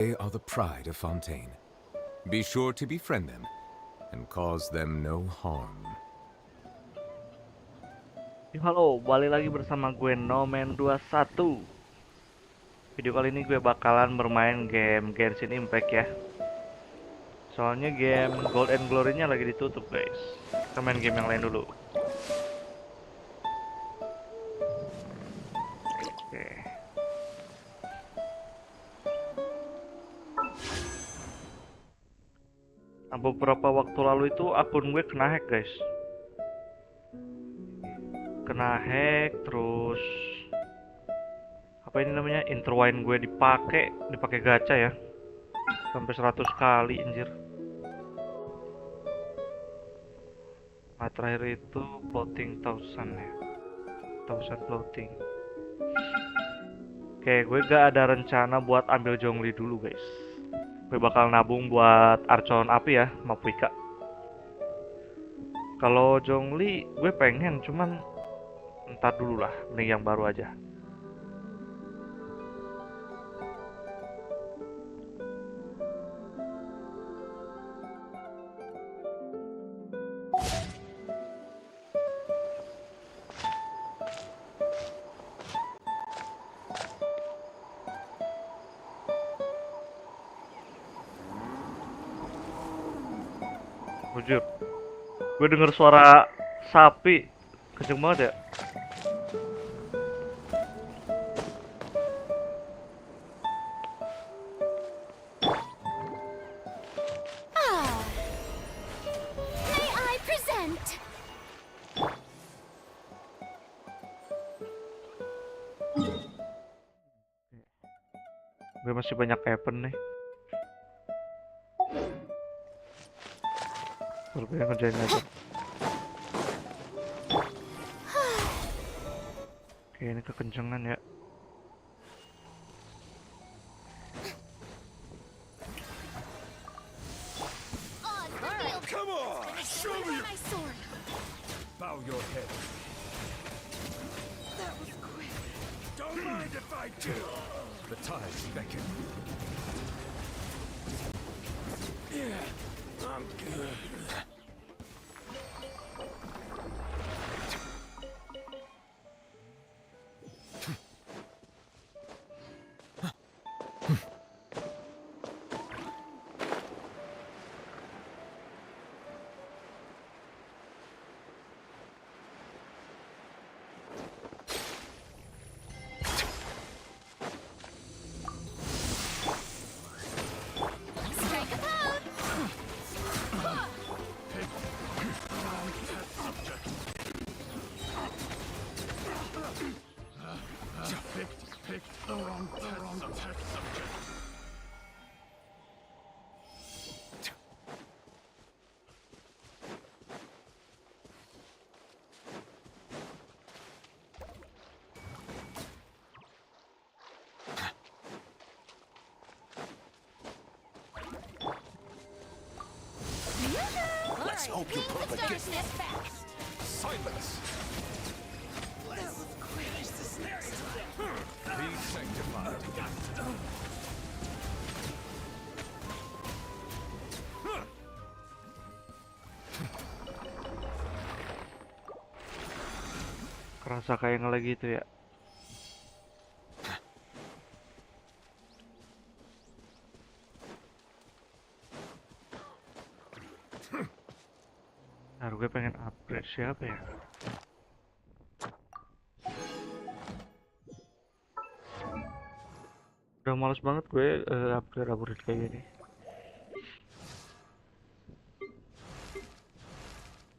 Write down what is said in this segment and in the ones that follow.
They are the pride of Fontaine. Be sure to befriend them and cause them no harm. Halo, balik lagi bersama gue Nomen 21. Video kali ini gue bakalan bermain game Genshin Impact ya. Soalnya game Gold and Glory-nya lagi ditutup, guys. Kita main game yang lain dulu. Oke. Nah, beberapa waktu lalu itu akun gue kena hack, guys. Kena hack, terus apa ini namanya? Interwine gue dipakai gacha ya. Sampai 100 kali, anjir. Nah, terakhir itu floating 1000 ya. 1000 floating. Oke, gue gak ada rencana buat ambil Zhongli dulu, guys. Gue bakal nabung buat Archon api ya, wkwk. Kalau Zhongli gue pengen, cuman entar dulu lah, mending yang baru aja. Jujur, gue denger suara sapi kenceng banget ya. May I present? Gue masih banyak event nih. Baru gue ngerjain aja. Oke, ini kekencengan ya. Come on! Show me my sword. Bow your head. That was quick. Don't mind if I do. The tides beckon. Yeah, I'm good. Strike a pose. Picked the wrong test subject. Let's hope you put the gift fast. silence. That was quick. Be sanctified. Kerasa kayak ngelag gitu ya. Nah, gue pengen upgrade siapa ya? Udah males banget gue upgrade kayak gini.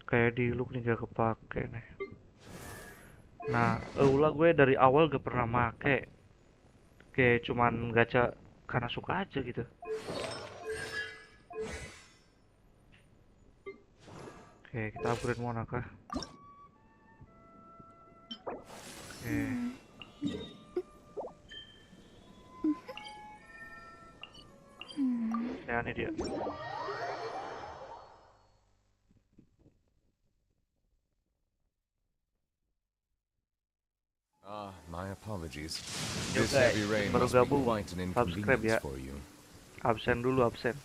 Kayak di look nih gak kepake nih. Nah, ulah gue dari awal gak pernah make. Kayak cuman gacha karena suka aja gitu. Oke, kita upgrade Mona kah? Oke. Ya, ini dia. My apologies. Yo This guys, heavy rain baru must be gabung. quite an Subscribe inconvenience ya. for you. Absen dulu, absen.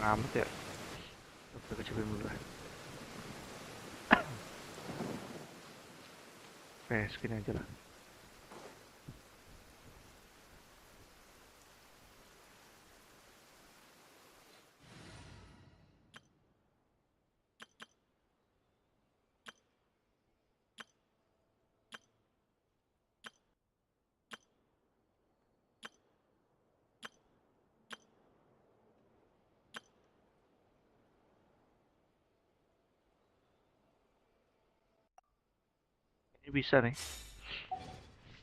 Amat ya. Oke, kecilin dulu lah. Oke, segini aja lah. Ini bisa nih,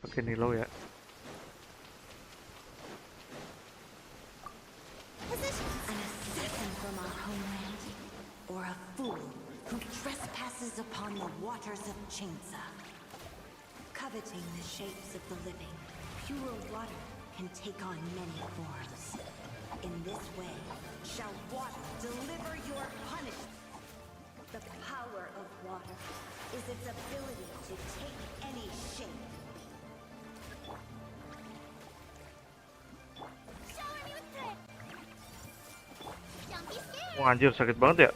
pakai Nilo ya. An assassin from our homeland, or a fool who trespasses upon the waters of Chinsa. Coveting the shapes of the living, pure water can take on many forms. In this way, shall water deliver your punishment. The power of water is its ability to take any shape. Wah, anjir, sakit banget ya.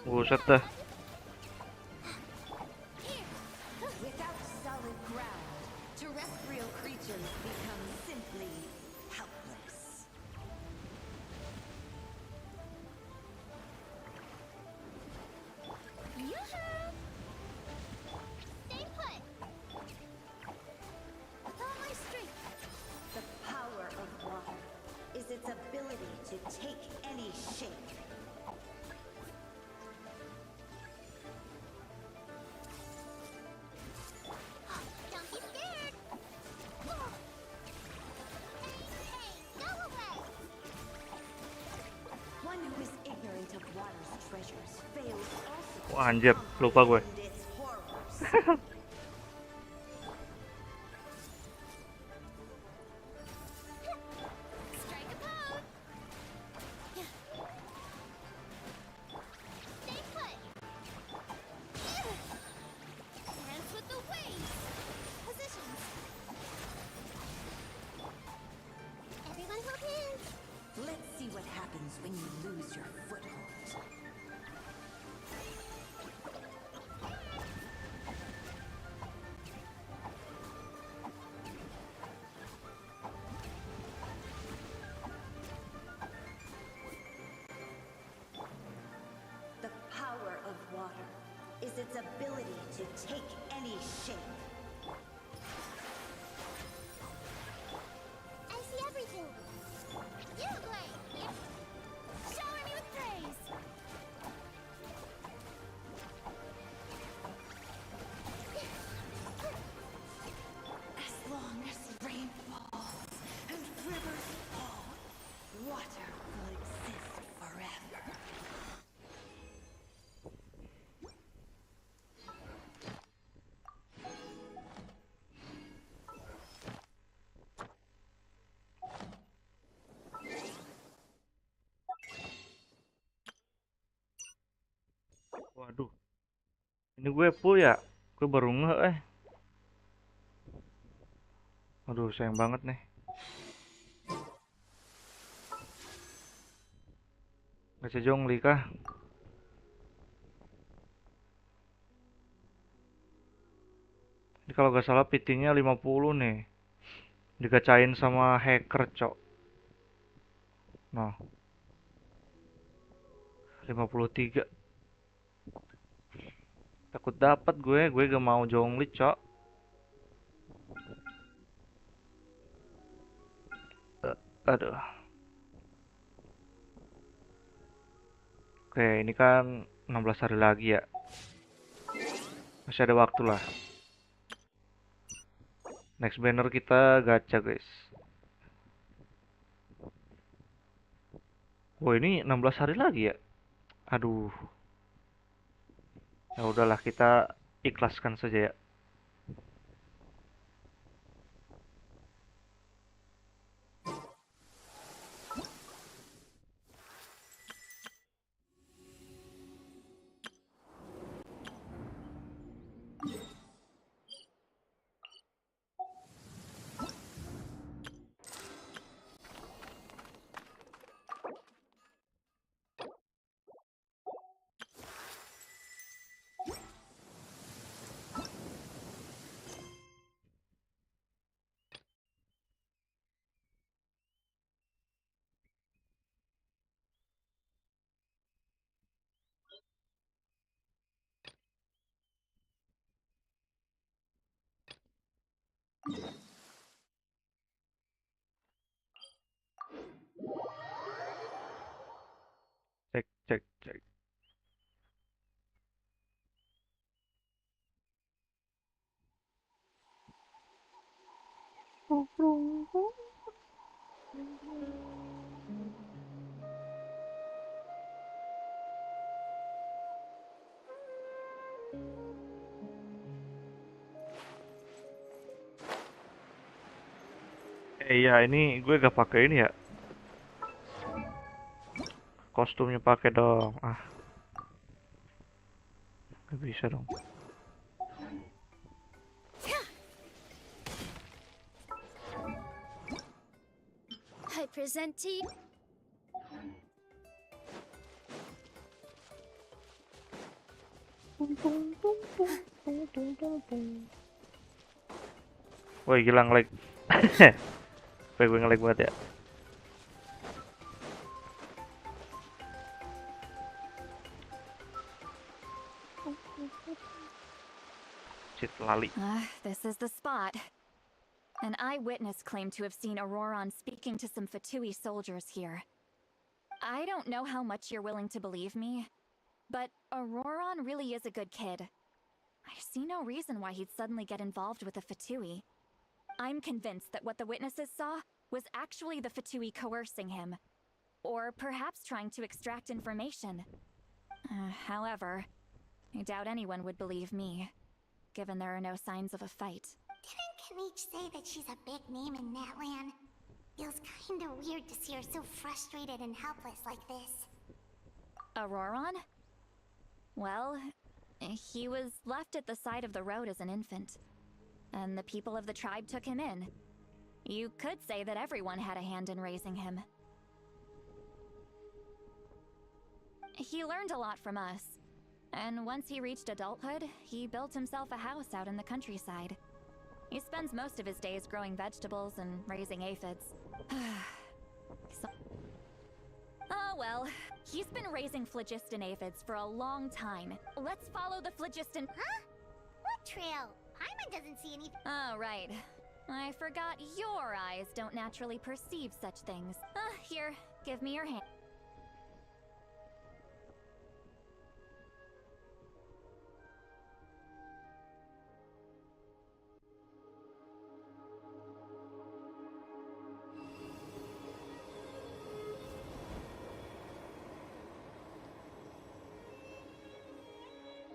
Buset dah. Without solid ground, terrestrial creatures become simply helpless. Yoo-hoo! Stay put! With all my strength. The power of water is its ability to take any shape. Don't be scared! Hey, go away! One who is ignorant of water's treasures fails also to Wah, anjir, lupa gue. comprehend its horrors. Strike a pose! Stay put! Dance with the waves! Positions! Everyone hold hands! Let's see what happens when you lose your foothold. The power of water is its ability to take any shape. I see everything. You play. Shower me with praise. As long as rain falls and rivers flow, water will exist forever. Waduh. Ini gue full ya. Gue baru nge. Aduh, sayang banget nih. Gacha jongli kah? Ini kalau gak salah PT-nya 50 nih. Digacain sama hacker, cok. Nah, 53. Takut dapat gue gak mau jongli, cok. Aduh. Oke, ini kan 16 hari lagi ya. Masih ada waktu lah. Next banner kita gacha, guys. Oh, ini 16 hari lagi ya. Aduh. Ya udahlah, kita ikhlaskan saja ya. Cek cek. Iya, ini gue gak pakai ini ya. Kostumnya pakai dong. Ah, gak bisa dong. I present to you. Woi, gila nge-lag. Woi, gue nge-lag banget ya. Shit, lali. This is the spot. An eyewitness claimed to have seen Auroron speaking to some Fatui soldiers here. I don't know how much you're willing to believe me, but Auroron really is a good kid. I see no reason why he'd suddenly get involved with the Fatui. I'm convinced that what the witnesses saw was actually the Fatui coercing him, or perhaps trying to extract information. However, I doubt anyone would believe me, given there are no signs of a fight. Didn't Kanich say that she's a big name in Natlan? Feels kinda weird to see her so frustrated and helpless like this. Auroron? Well, he was left at the side of the road as an infant, and the people of the tribe took him in. You could say that everyone had a hand in raising him. He learned a lot from us, and once he reached adulthood, he built himself a house out in the countryside. He spends most of his days growing vegetables and raising aphids. Oh well, he's been raising phlogiston aphids for a long time. Let's follow the phlogiston. Huh? What trail? Paimon doesn't see anything. Oh, right. I forgot your eyes don't naturally perceive such things. Here, give me your hand.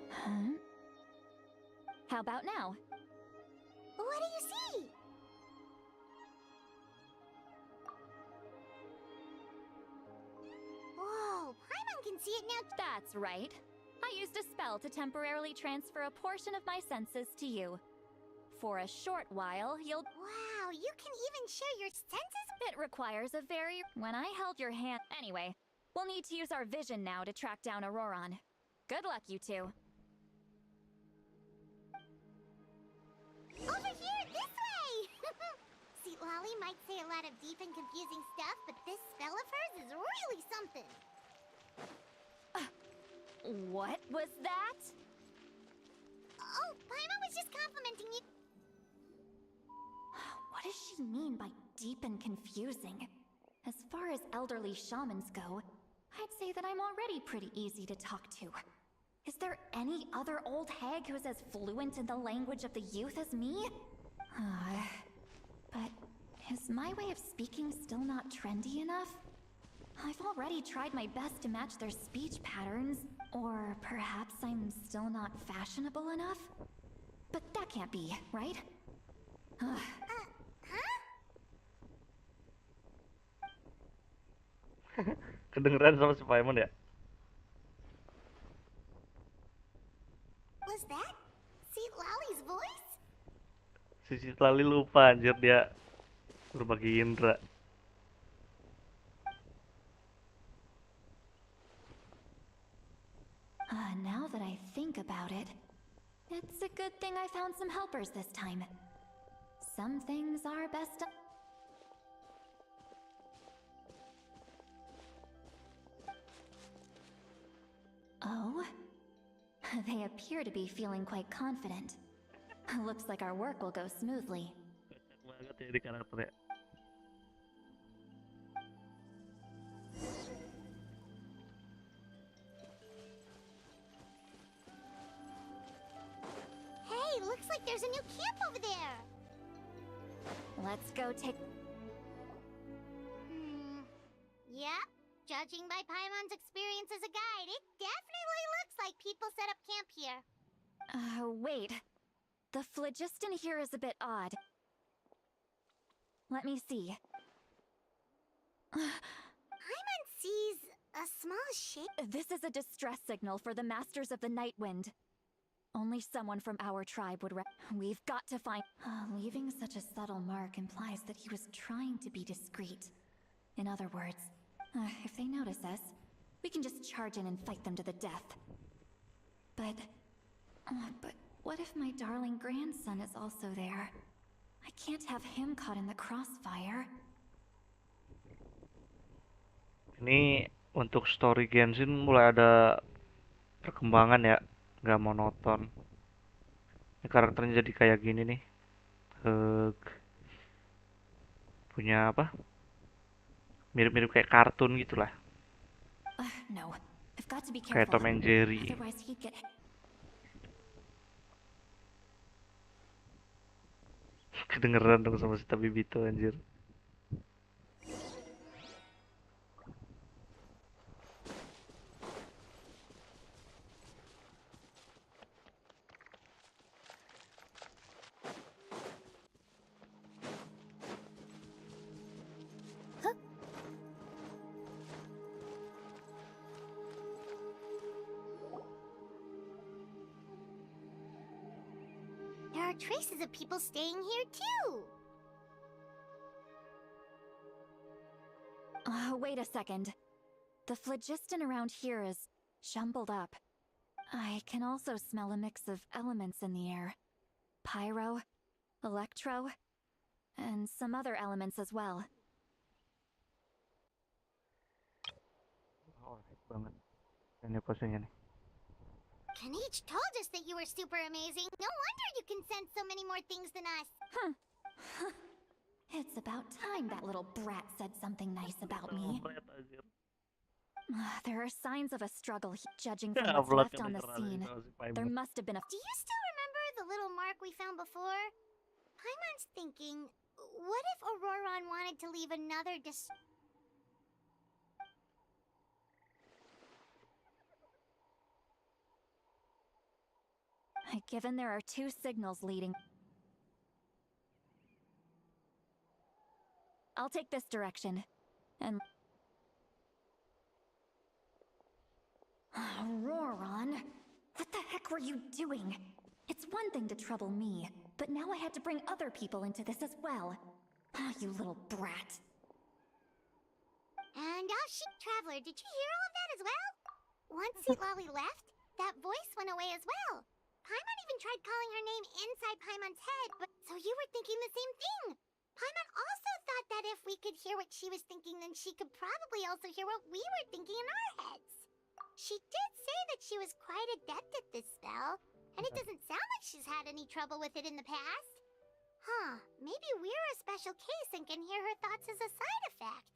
Huh? How about now? What do you see? Whoa, Paimon can see it now. That's right. I used a spell to temporarily transfer a portion of my senses to you. For a short while, you'll... Wow, you can even share your senses? It requires a very... When I held your hand... Anyway, we'll need to use our vision now to track down Auroron. Good luck, you two. Over here, this way! See, Lolly might say a lot of deep and confusing stuff, but this spell of hers is really something. What was that? Oh, Paimon was just complimenting you. What does she mean by deep and confusing? As far as elderly shamans go, I'd say that I'm already pretty easy to talk to. Is there any other old hag who's as fluent in the language of the youth as me? But is my way of speaking still not trendy enough? I've already tried my best to match their speech patterns, or perhaps I'm still not fashionable enough? But that can't be, right? Huh? Kedengeran sama si Paimon ya? Was that? See Lolly's voice? Si Lali lupa anjir dia berbagi indera. Now that I think about it, it's a good thing I found some helpers this time. Some things are best done. Oh? They appear to be feeling quite confident. Looks like our work will go smoothly. Banget ya di karakternya. Looks like there's a new camp over there. Let's go take... Yep. Judging by Paimon's experience as a guide, it definitely looks like people set up camp here. Wait. The phlogiston here is a bit odd. Let me see. Paimon sees a small shape. This is a distress signal for the Masters of the Night Wind. Only someone from our tribe would We've got to find... Leaving such a subtle mark implies that he was trying to be discreet. In other words, if they notice us, we can just charge in and fight them to the death. But what if my darling grandson is also there? I can't have him caught in the crossfire. Ini untuk story Genshin mulai ada perkembangan ya, nggak monoton. Ini karakternya jadi kayak gini nih. Punya apa? Mirip-mirip kayak kartun gitulah. No. I've got to be Kayak careful. Tom and Jerry. Otherwise he'd get... Kedengeran dong sama si Tabibito anjir. There are traces of people staying here too. Wait a second. The phlogiston around here is jumbled up. I can also smell a mix of elements in the air. Pyro, electro, and some other elements as well. Oh, banget. Ini posenya nih. Kanich told us that you were super amazing. No wonder you can sense so many more things than us. It's about time that little brat said something nice about me. There are signs of a struggle, judging from what's left on the scene. There must have been a... Do you still remember the little mark we found before? Paimon's thinking, what if Auroron wanted to leave another Given there are two signals leading... I'll take this direction. And... Auroron! What the heck were you doing? It's one thing to trouble me, but now I had to bring other people into this as well. You little brat. And Traveler, did you hear all of that as well? Once Lolly left, that voice went away as well. Paimon even tried calling her name inside Paimon's head, but so you were thinking the same thing. Paimon also thought that if we could hear what she was thinking, then she could probably also hear what we were thinking in our heads. She did say that she was quite adept at this spell, and it doesn't sound like she's had any trouble with it in the past. Maybe we're a special case and can hear her thoughts as a side effect.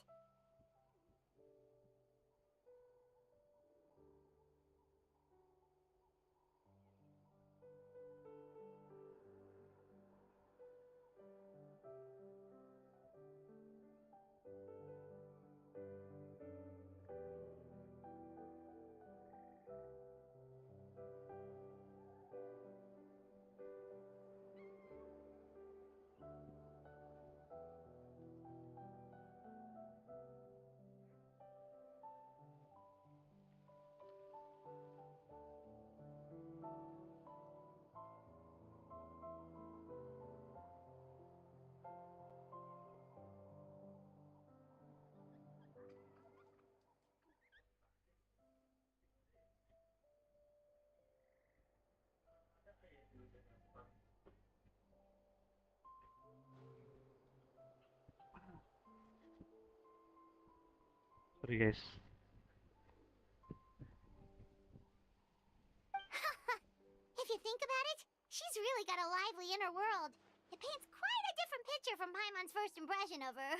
Sorry guys. If you think about it, she's really got a lively inner world. It paints quite a different picture from Paimon's first impression of her.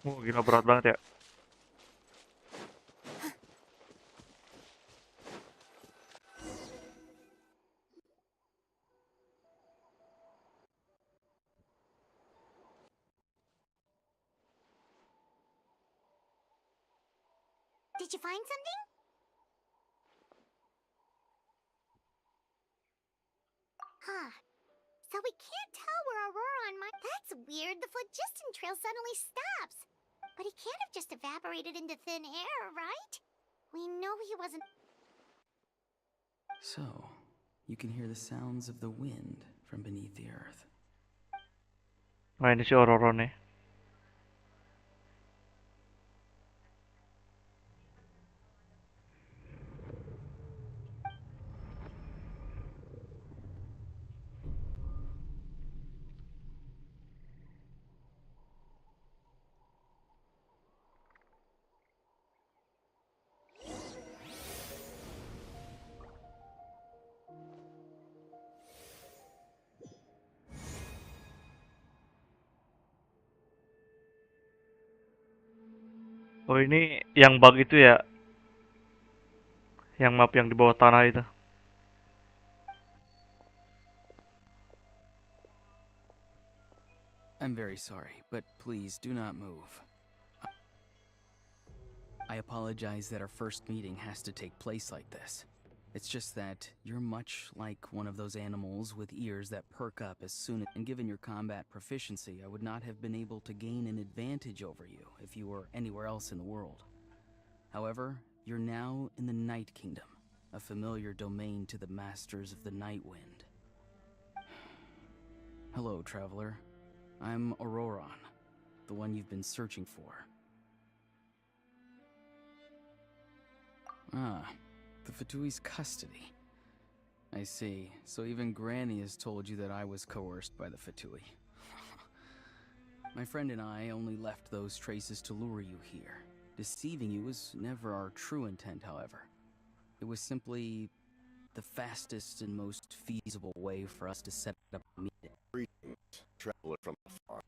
Gila berat banget ya. Did you find something? Huh. So we can't tell where Aurora on my... That's weird. The phlogiston trail suddenly stops. But he can't have just evaporated into thin air, right? We know he wasn't... So, you can hear the sounds of the wind from beneath the earth. Nah ini si Aurora nih. Oh ini yang bug itu ya, yang map yang di bawah tanah itu. I'm very sorry, but please do not move. I apologize that our first meeting has to take place like this. It's just that you're much like one of those animals with ears that perk up as soon as... And given your combat proficiency, I would not have been able to gain an advantage over you if you were anywhere else in the world. However, you're now in the Night Kingdom, a familiar domain to the Masters of the Night Wind. Hello, traveler. I'm Auroron, the one you've been searching for. Ah, the Fatui's custody. I see. So even Granny has told you that I was coerced by the Fatui. My friend and I only left those traces to lure you here. Deceiving you was never our true intent, however. It was simply the fastest and most feasible way for us to set up a meeting. Greetings, traveler from afar.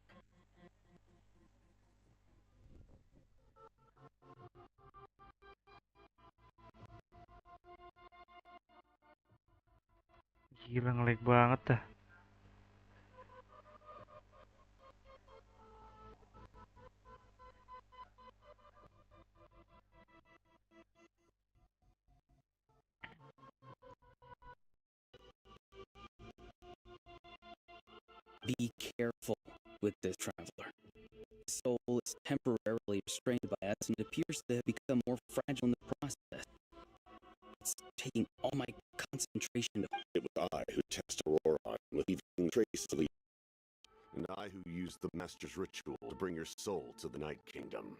Gila ngelag banget dah. Be careful with this traveler. His soul is temporarily restrained by us and it appears to have become more fragile in the process. It's taking all my concentration to... It was I who tested Aurora with leaving traces of the... And I who used the Master's ritual to bring your soul to the Night Kingdom.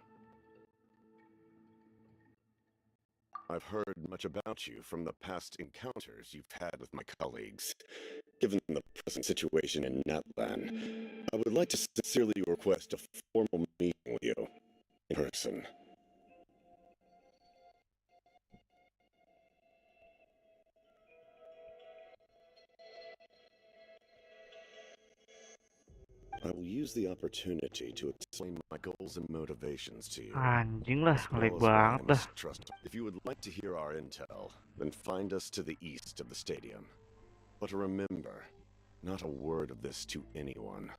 I've heard much about you from the past encounters you've had with my colleagues. Given the present situation in Natlan, I would like to sincerely request a formal meeting with you in person. I will use the opportunity to explain my goals and motivations to you. Anjing lah, As ngelag well as why I banget dah. must trust. If you would like to hear our intel, then find us to the east of the stadium. But remember, not a word of this to anyone.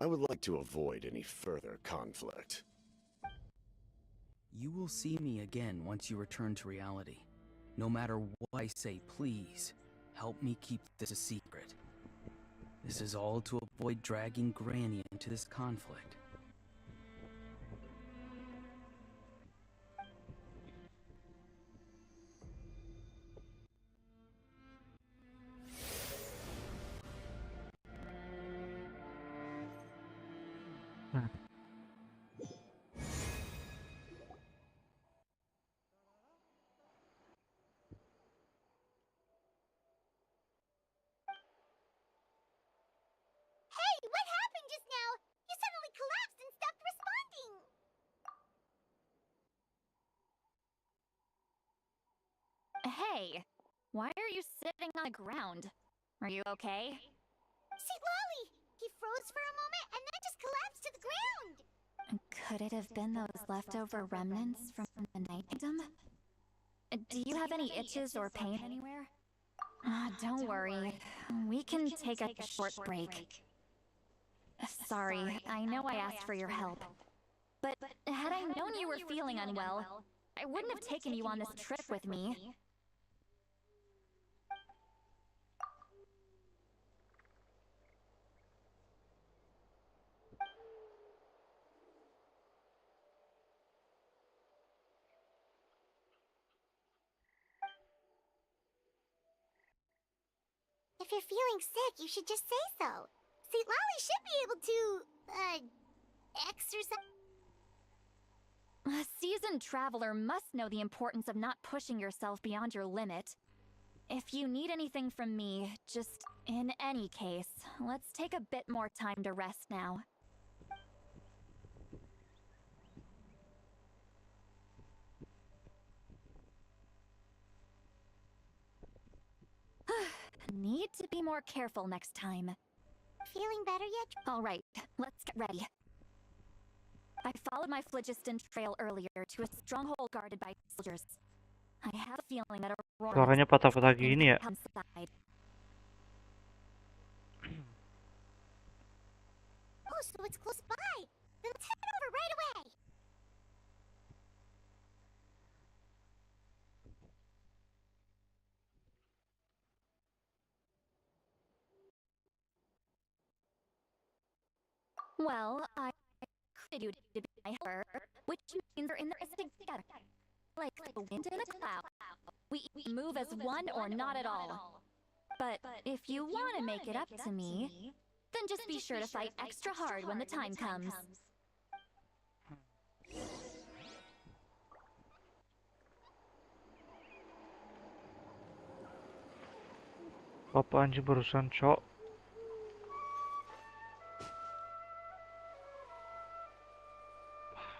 I would like to avoid any further conflict. You will see me again once you return to reality. No matter what I say, please, help me keep this a secret. This is all to avoid dragging Granny into this conflict. Hey, what happened just now? You suddenly collapsed and stopped responding. Hey, why are you sitting on the ground? Are you okay? See, Lolly! He froze for a moment and then just collapsed to the ground. Could it have been those leftover remnants from the Night Kingdom? Do you have any itches or pain anywhere? Don't worry. We can take a short break. Sorry, I know I asked for your help. But had I known you were feeling unwell, I wouldn't have taken you on this trip with me. If you're feeling sick, you should just say so. See, Lolly should be able to, exercise. A seasoned traveler must know the importance of not pushing yourself beyond your limit. If you need anything from me, just in any case, let's take a bit more time to rest now. Need to be more careful next time. Feeling better yet? Alright, let's get ready. I followed my phlogiston trail earlier to a stronghold guarded by soldiers. I have a feeling that Aurora Suaranya patah-patah gini ya. comes side. Oh, so it's close by. Then let's head over right away. Well, I created you to be my helper, which means we're in this together. Like the wind in a cloud. We move as one or not at all. But if you want to make it up to me, then just be sure to fight extra hard when the time comes. Apa anjing barusan, cok?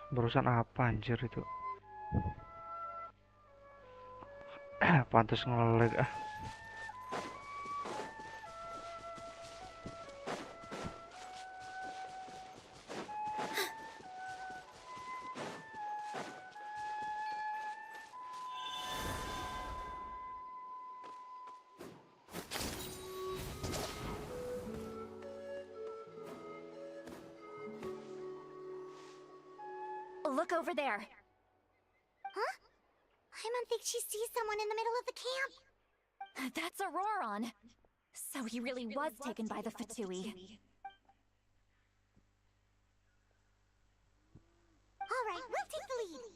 Barusan apa anjir itu? Pantas ngelag ah. Look over there. Huh? Paimon thinks she sees someone in the middle of the camp. That's Auroron. So he really was taken by the Fatui. All right, we'll take the lead.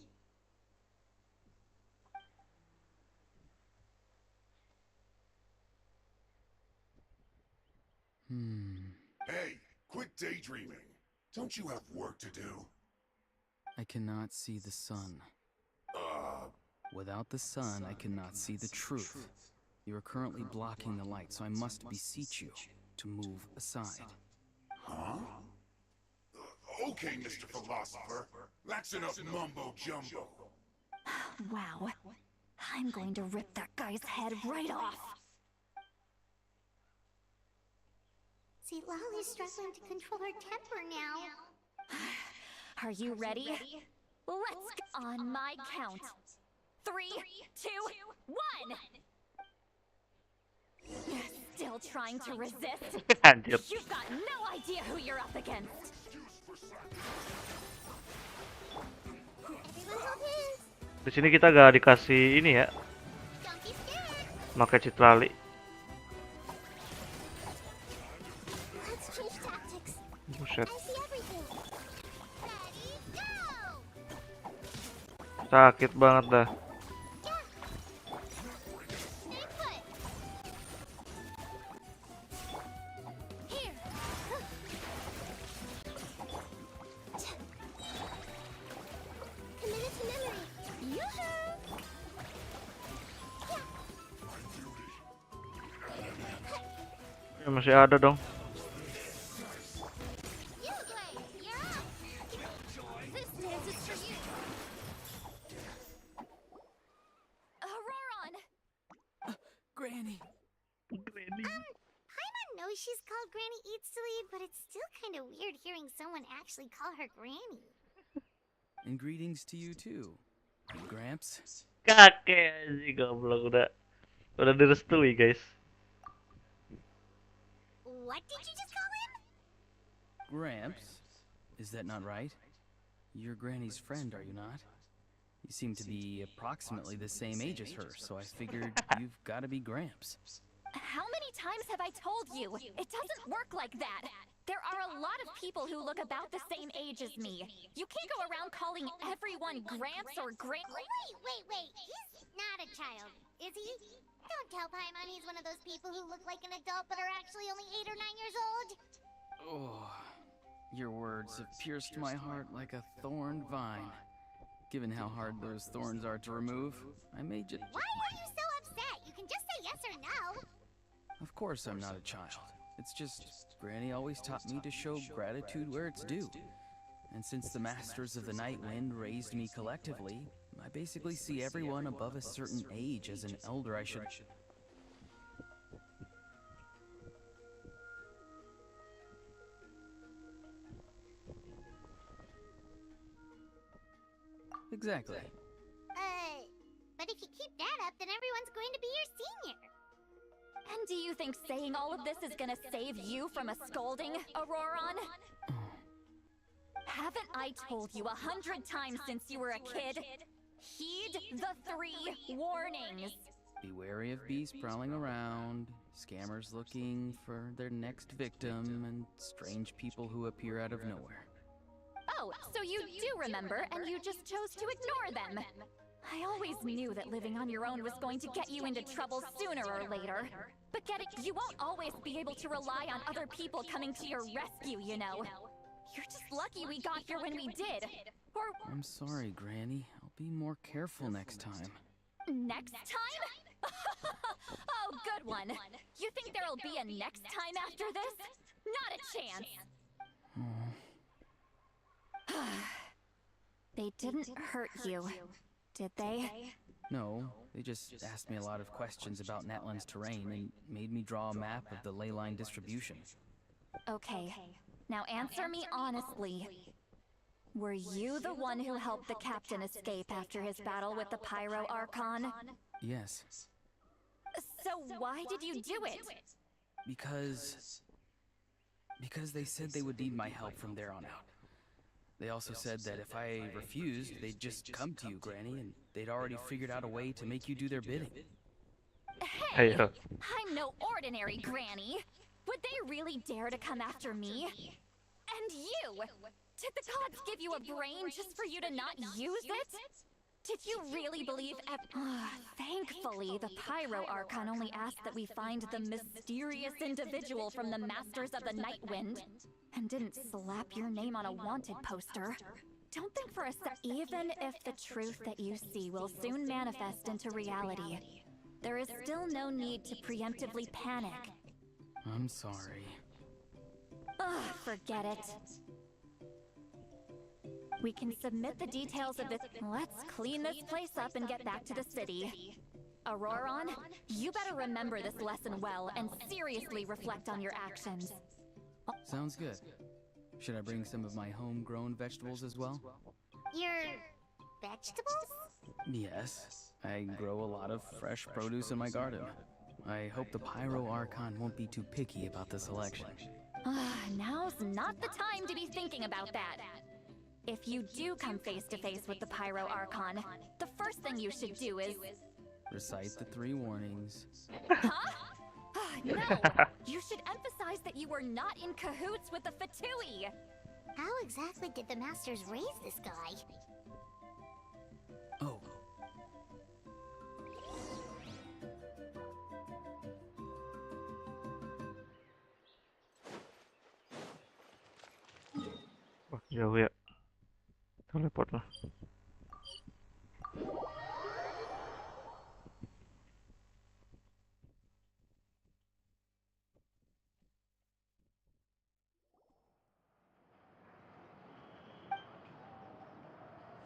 Hey, quit daydreaming. Don't you have work to do? I cannot see the sun. Without the sun, I cannot see the truth. You are currently blocking the light, so I must beseech you to move aside. Huh? Okay, Mr. Philosopher. That's enough mumbo-jumbo. Wow. I'm going to rip that guy's head right off. See, Lolly's struggling to control her temper now. Are you ready? Let's go on my count. 3, 2, 1! Still trying to resist? Anjir. You've got no idea who you're up against. Everyone hold hands. Di sini kita gak dikasih ini ya, Don't be scared. pakai citrali. Let's change tactics. Buset. I see everything. Ready, go! Sakit banget dah. Stay put. Here. Commit it to memory. Yoo-hoo! Ya, masih ada dong. You, Gray, you're up. This dance is for you. Auroron! Granny! Paimon knows she's called Granny Eats to Lead, but it's still kind of weird hearing someone actually call her Granny. And greetings to you too, Gramps. Kakek anjing goblok udah direstui guys. What did you just call him? Gramps? Is that not right? You're Granny's friend, are you not? You seem to be approximately the same age as her, so I figured you've got to be Gramps. How many times have I told you? It doesn't work like that. There are a lot of people who look about the same age as me. You can't go around calling everyone Gramps or Wait. He's not a child, is he? Don't tell Paimon he's one of those people who look like an adult but are actually only 8 or 9 years old. Oh, your words have pierced my heart like a thorned vine. Given how hard those thorns are to remove, I may just... Why are you so upset? You can just say yes or no. Of course I'm not a child. It's just, Granny always taught me to show gratitude where it's due. And since the Masters of the Night Wind raised me collectively, I basically see everyone above a certain age as an elder I should... Exactly. But if you keep that up, then everyone's going to be your senior. And do you think saying all of this is gonna save you from a scolding, Auroron? Haven't I told you 100 times since you were a kid? Heed the 3 warnings. Be wary of beasts prowling around, scammers looking for their next victim, and strange people who appear out of nowhere. Oh, so you do remember, and you just chose to ignore them. I always knew that living on your own was going to get you into trouble sooner or later. But get it, you won't always be able to rely on other people coming to your rescue, you know. You're just lucky we got here when we did. Or... I'm sorry, Granny. I'll be more careful next time. Next time? Oh, good one. You think there'll be a next time after this? Not a chance. They didn't hurt you, did they? No, they just asked me a lot of questions about Natlan's terrain and made me draw a map of the ley line distribution. Okay, now answer me honestly. Were you the one who helped the captain escape after his battle with the Pyro Archon? Yes. So why did you do it? Because they said they would need my help from there on out. They also said that if I refused, they'd just come to you, Granny, and they'd already figured out a way to make you do their bidding. Hey, I'm no ordinary Granny. Would they really dare to come after me? And you! Did the gods give you a brain just for you to not use it? Did you really believe Thankfully, the Pyro Archon only asked that we find the mysterious individual from the Masters of the Night Wind, and didn't slap your name on a wanted poster. Don't think for a sec. Even if the truth that you see will soon manifest into reality, there is still no need to preemptively panic. I'm sorry. Forget it. We can submit the details of this. Let's clean this place up and get back to the city. Auroron, you better remember this lesson well and seriously reflect on your actions. Sounds good. Should I bring some of my homegrown vegetables as well? Your vegetables? Yes. I grow a lot of fresh produce in my garden. I hope the Pyro Archon won't be too picky about the selection. Now's not the time to be thinking about that. If you do come face to face with the Pyro Archon, the first thing you should do is... recite the 3 warnings. Huh? No! You should emphasize that you were not in cahoots with the Fatui! How exactly did the Masters raise this guy? Oh. wah jauh ya. Teleport lah.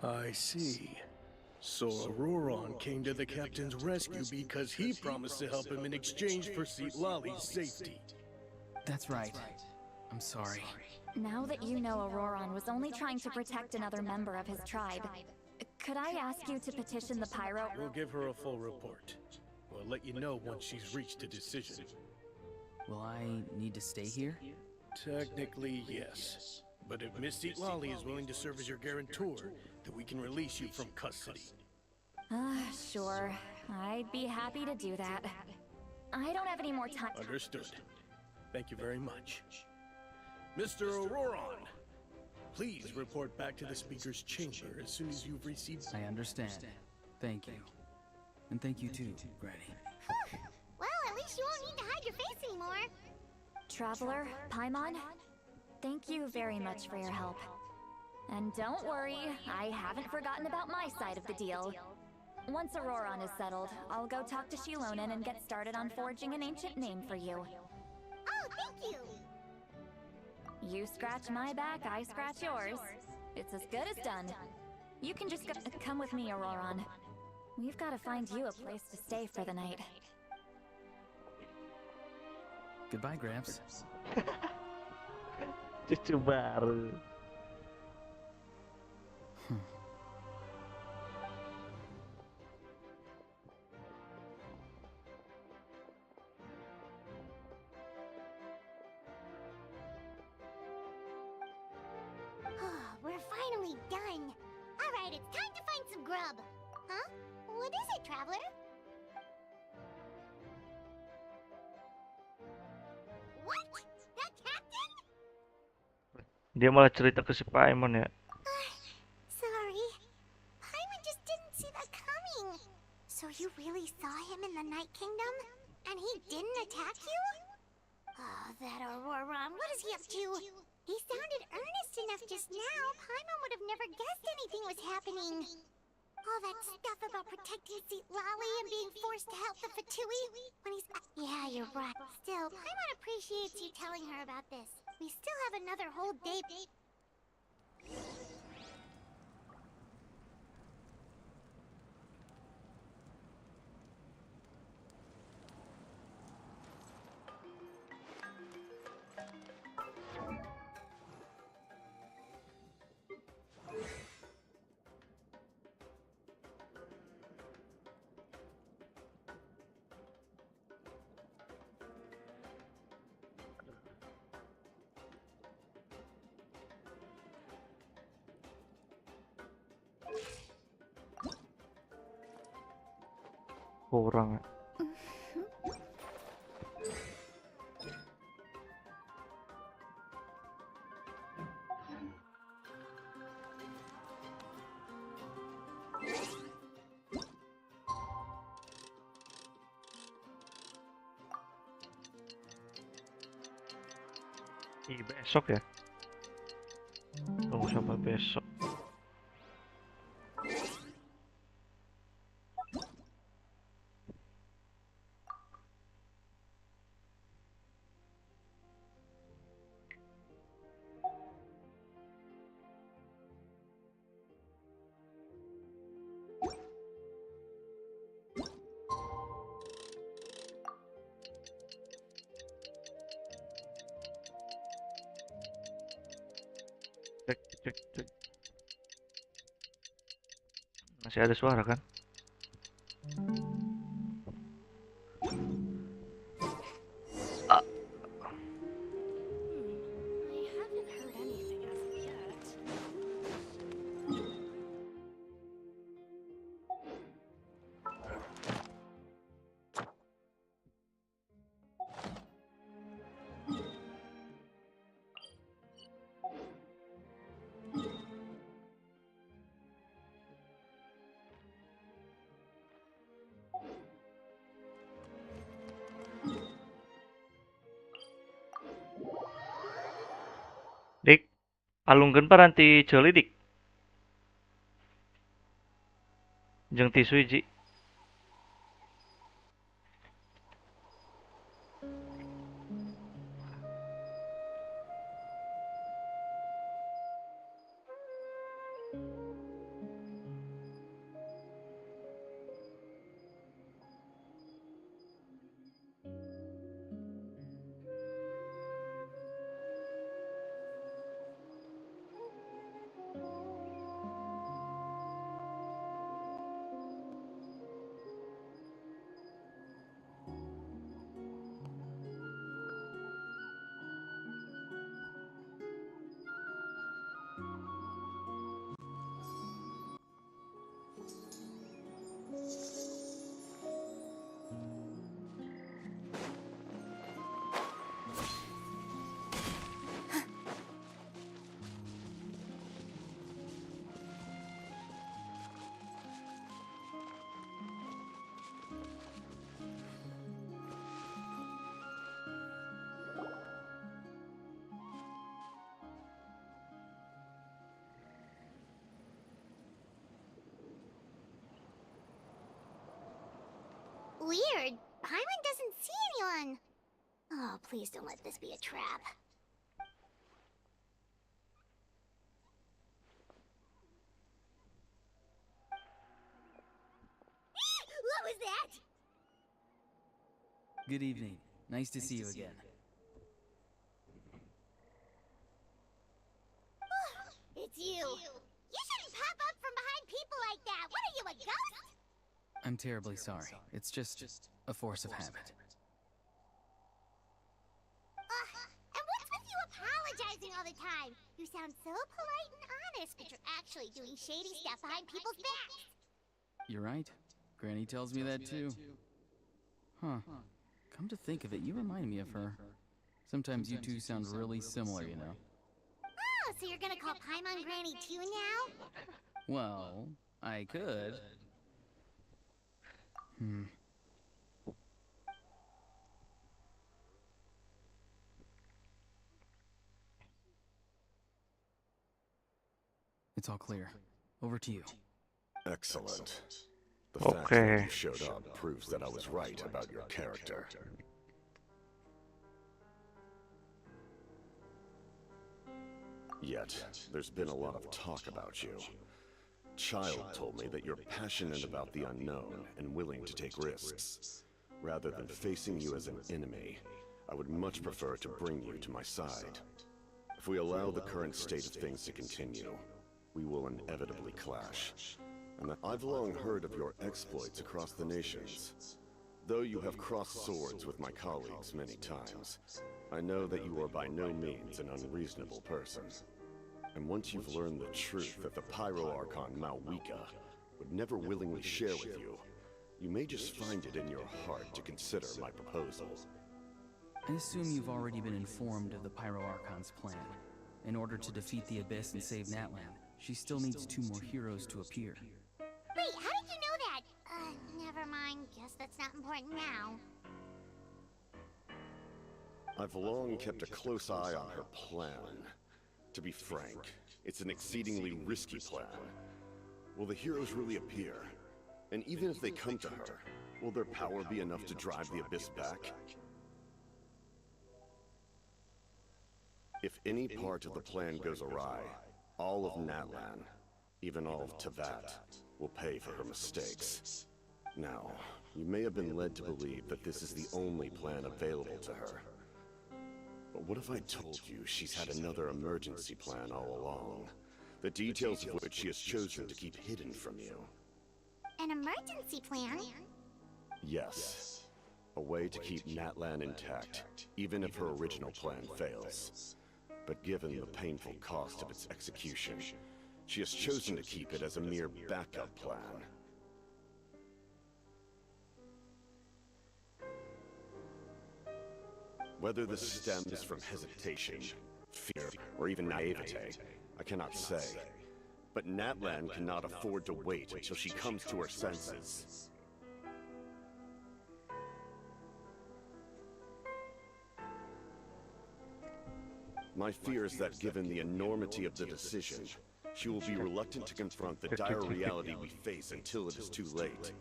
I see. So Auroron came to the captain's rescue because he promised to help him in exchange for Seat Lolly's safety. That's right. I'm sorry. Now that you know Auroron was only trying to protect another member of his tribe, could I ask you to petition the Pyro? We'll give her a full report. We'll let you know once she's reached a decision. Will I need to stay here? Technically, yes. But if Miss Lolly is willing to serve as your guarantor, then we can release you from custody. Sure. I'd be happy to do that. I don't have any more time. Understood. Thank you very much. Mr. Auroron, please report back to the Speaker's chamber as soon as you've received... I understand. Thank you. And thank you too, Granny. Well, at least you won't need to hide your face anymore. Traveler, Paimon, thank you very much for your help. And don't worry, I haven't forgotten about my side of the deal. Once Auroron is settled, I'll go talk to Shilonen and get started on forging an ancient name for you. Oh, thank you. You scratch my back, I scratch yours. It's as good as done. You can just come with me, Auroron. We've got to find you a place to stay for the night. Goodbye, Gramps. Cucu baru. We're finally done. All right, it's time to find some grub. Huh? What is it, Traveler? What? That captain? Dia malah cerita ke si Paimon ya. Sorry. Paimon just didn't see that coming. So you really saw him in the Night Kingdom? And he didn't attack you? Oh, that Auroron. What is he up to? He sounded earnest enough just now. Paimon would have never guessed anything was happening. All that stuff about protecting Seat Lolly and being forced to help the Fatui when he's... Yeah, you're right. Still, Paimon appreciates you telling her about this. We still have another whole day... Kurang ya. Besok ya? Tunggu sampai besok. Cek. Masih ada suara kan? Dik, alungkeun paranti ceuli dik. Jeung tisu hiji. weird. Paimon doesn't see anyone. Oh, please don't let this be a trap. What was that? Good evening. Nice to see you again. It's you. You shouldn't pop up from behind people like that. What are you, a ghost? I'm terribly sorry. It's just a force of habit. And what's with you apologizing all the time? You sound so polite and honest, but you're actually doing shady stuff behind people's backs. You're right. Granny tells me that too. Huh. Come to think of it, you remind me of her. Sometimes you two sound really similar, you know. Oh, so you're gonna call Paimon Granny too now? Well, I could. It's all clear. Over to you. Excellent. The fact Okay. that you showed up proves that I was right about your character. Yet, there's been a lot of talk about you. Child told me that you're passionate about the unknown and willing to take risks. Rather than facing you as an enemy, I would much prefer to bring you to my side. If we allow the current state of things to continue, we will inevitably clash. And I've long heard of your exploits across the nations. Though you have crossed swords with my colleagues many times, I know that you are by no means an unreasonable person. And once you've learned the truth that the Pyro Archon Mawika would never willingly share with you, you may just find it in your heart to consider my proposal. I assume you've already been informed of the Pyro Archon's plan. In order to defeat the Abyss and save Natlan, she still needs 2 more heroes to appear. Wait, how did you know that? Never mind. Guess that's not important now. I've long kept a close eye on her plan. To be frank, it's an exceedingly risky plan. Will the heroes really appear? And even if they come to her, will their power be enough to drive the Abyss back? If any part of the plan goes awry, all of Natlan, even all of Teyvat, will pay for her mistakes. Now, you may have been led to believe that this is the only plan available to her. But what if I told you she's had another emergency plan all along, the details of which she has chosen to keep hidden from you? An emergency plan? Yes. A way to keep Natlan intact, even if her original plan fails. But given the painful cost of its execution, she has chosen to keep it as a mere backup plan. Whether this stems from hesitation, fear, or even naivete, I cannot say. But Natlan cannot afford to wait until she comes to her senses. My fear is that given the enormity of the decision, she will be reluctant to confront the dire reality we face until it is too late.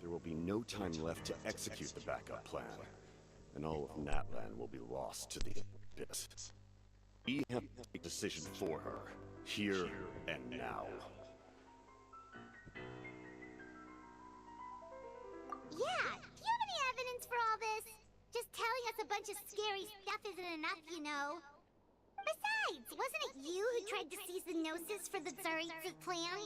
There will be no time left to execute the backup plan, and all of Natlan will be lost to the Abyss. We have to make a decision for her, here and now. Yeah, do you have any evidence for all this? Just telling us a bunch of scary stuff isn't enough, you know. Besides, wasn't it you who tried to seize the Gnosis for the Tsaritsa plan?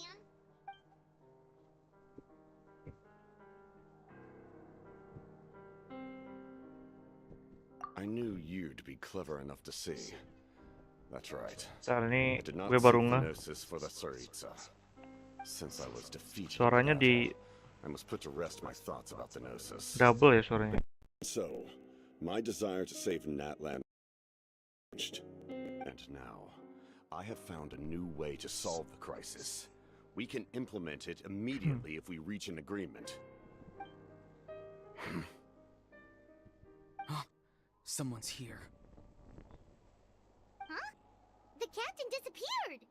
I knew you'd be clever enough to see. That's right. Saat ini I did not gue seek baru the ngeh Gnosis for the Tsaritsa. Since I was defeated in suaranya battle, di I must put to rest my thoughts about the Gnosis. double ya suaranya. So, my desire to save Natlan changed. And now, I have found a new way to solve the crisis. We can implement it immediately if we reach an agreement. Someone's here. Huh? The captain disappeared!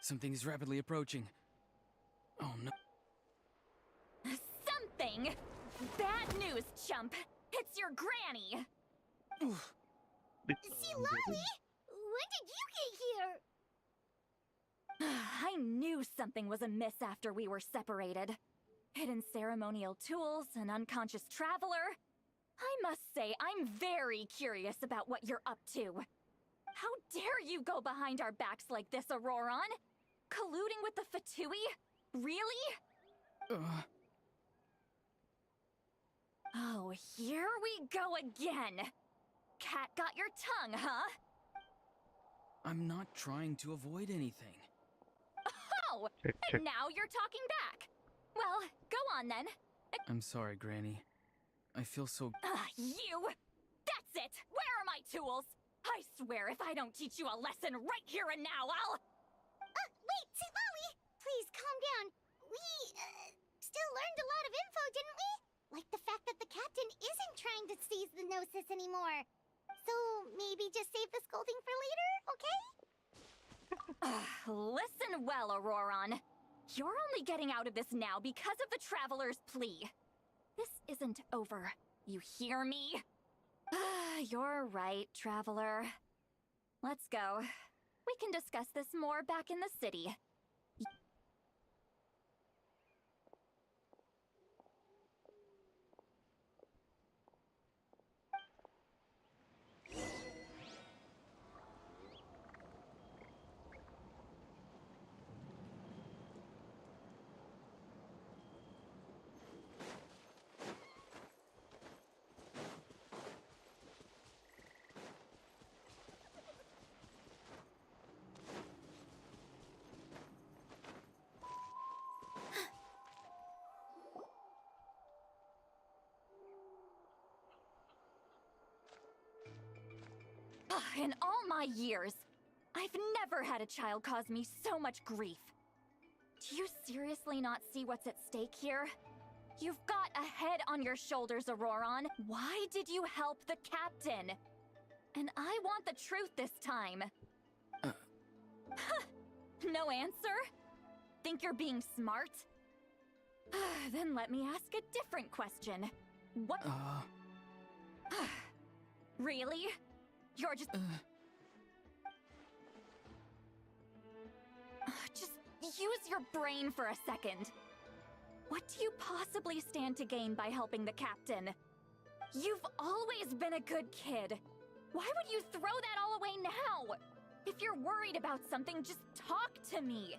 Something is rapidly approaching. Oh no. thing. Bad news, chump. It's your granny. See, Lolly, when did you get here? I knew something was amiss after we were separated. Hidden ceremonial tools, an unconscious traveler. I must say, I'm very curious about what you're up to. How dare you go behind our backs like this, Auroron? Colluding with the Fatui? Really? Oh, here we go again. Cat got your tongue, huh? I'm not trying to avoid anything. Oh! Check. And now you're talking back. Well, go on then. I'm sorry, Granny. I feel so... You! That's it! Where are my tools? I swear if I don't teach you a lesson right here and now, I'll... Wait, see, Lolly, please calm down. We, still learned a lot of info, didn't we? Like the fact that the captain isn't trying to seize the Gnosis anymore. So maybe just save the scolding for later, okay? Listen well, Auroron. You're only getting out of this now because of the Traveler's plea. This isn't over. You hear me? You're right, Traveler. Let's go. We can discuss this more back in the city. In all my years, I've never had a child cause me so much grief. Do you seriously not see what's at stake here? You've got a head on your shoulders, Auroron. Why did you help the captain? And I want the truth this time. No answer? Think you're being smart? Then let me ask a different question. What? Really? You're just... Just use your brain for a second. What do you possibly stand to gain by helping the captain? You've always been a good kid. Why would you throw that all away now? If you're worried about something, just talk to me.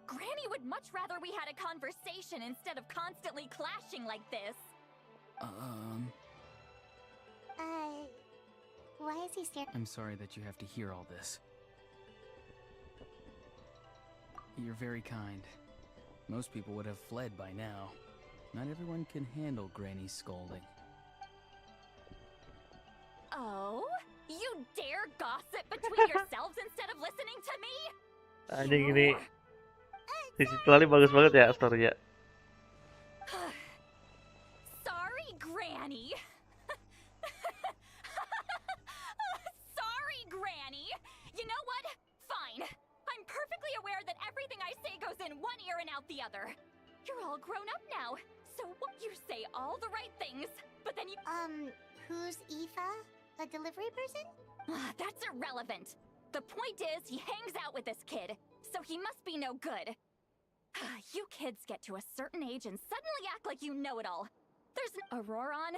Granny would much rather we had a conversation instead of constantly clashing like this. Why is he staring? I'm sorry that you have to hear all this. You're very kind. Most people would have fled by now. Not everyone can handle Granny's scolding. Oh? You dare gossip between yourselves instead of listening to me? Anjing ini di situ kali bagus banget ya story-nya. Sorry, Granny. Sorry, Granny. You know what? Fine. I'm perfectly aware that everything I say goes in one ear and out the other. You're all grown up now, so what you say all the right things, but then you... Who's Aoife? A delivery person? That's irrelevant. The point is, he hangs out with this kid, so he must be no good. You kids get to a certain age and suddenly act like you know it all. There's Auroron.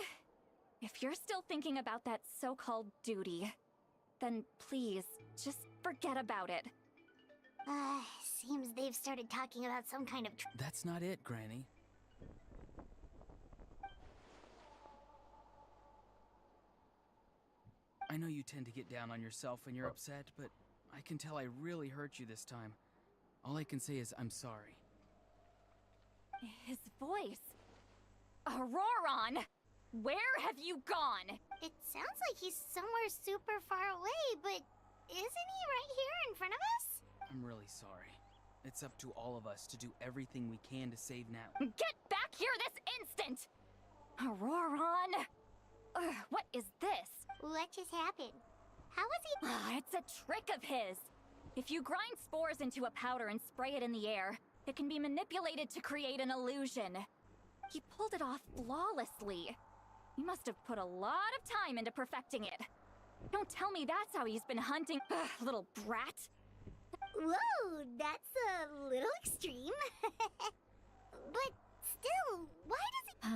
If you're still thinking about that so-called duty, then please, just forget about it. Seems they've started talking about some kind of... That's not it, Granny. I know you tend to get down on yourself when you're upset, but I can tell I really hurt you this time. All I can say is I'm sorry. His voice. Auroron! Where have you gone? It sounds like he's somewhere super far away, but isn't he right here in front of us? I'm really sorry. It's up to all of us to do everything we can to save Nat. Get back here this instant! Auroron! What is this? What just happened? How was he... It's a trick of his. If you grind spores into a powder and spray it in the air, it can be manipulated to create an illusion. He pulled it off flawlessly. He must have put a lot of time into perfecting it. Don't tell me that's how he's been hunting. Ugh, little brat. Whoa, that's a little extreme. But still, why does he...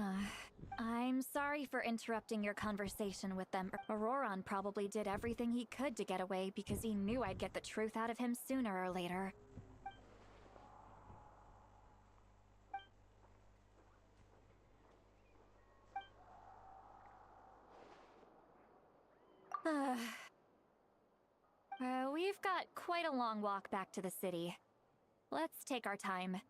I'm sorry for interrupting your conversation with them. Auroron probably did everything he could to get away because he knew I'd get the truth out of him sooner or later. We've got quite a long walk back to the city. Let's take our time.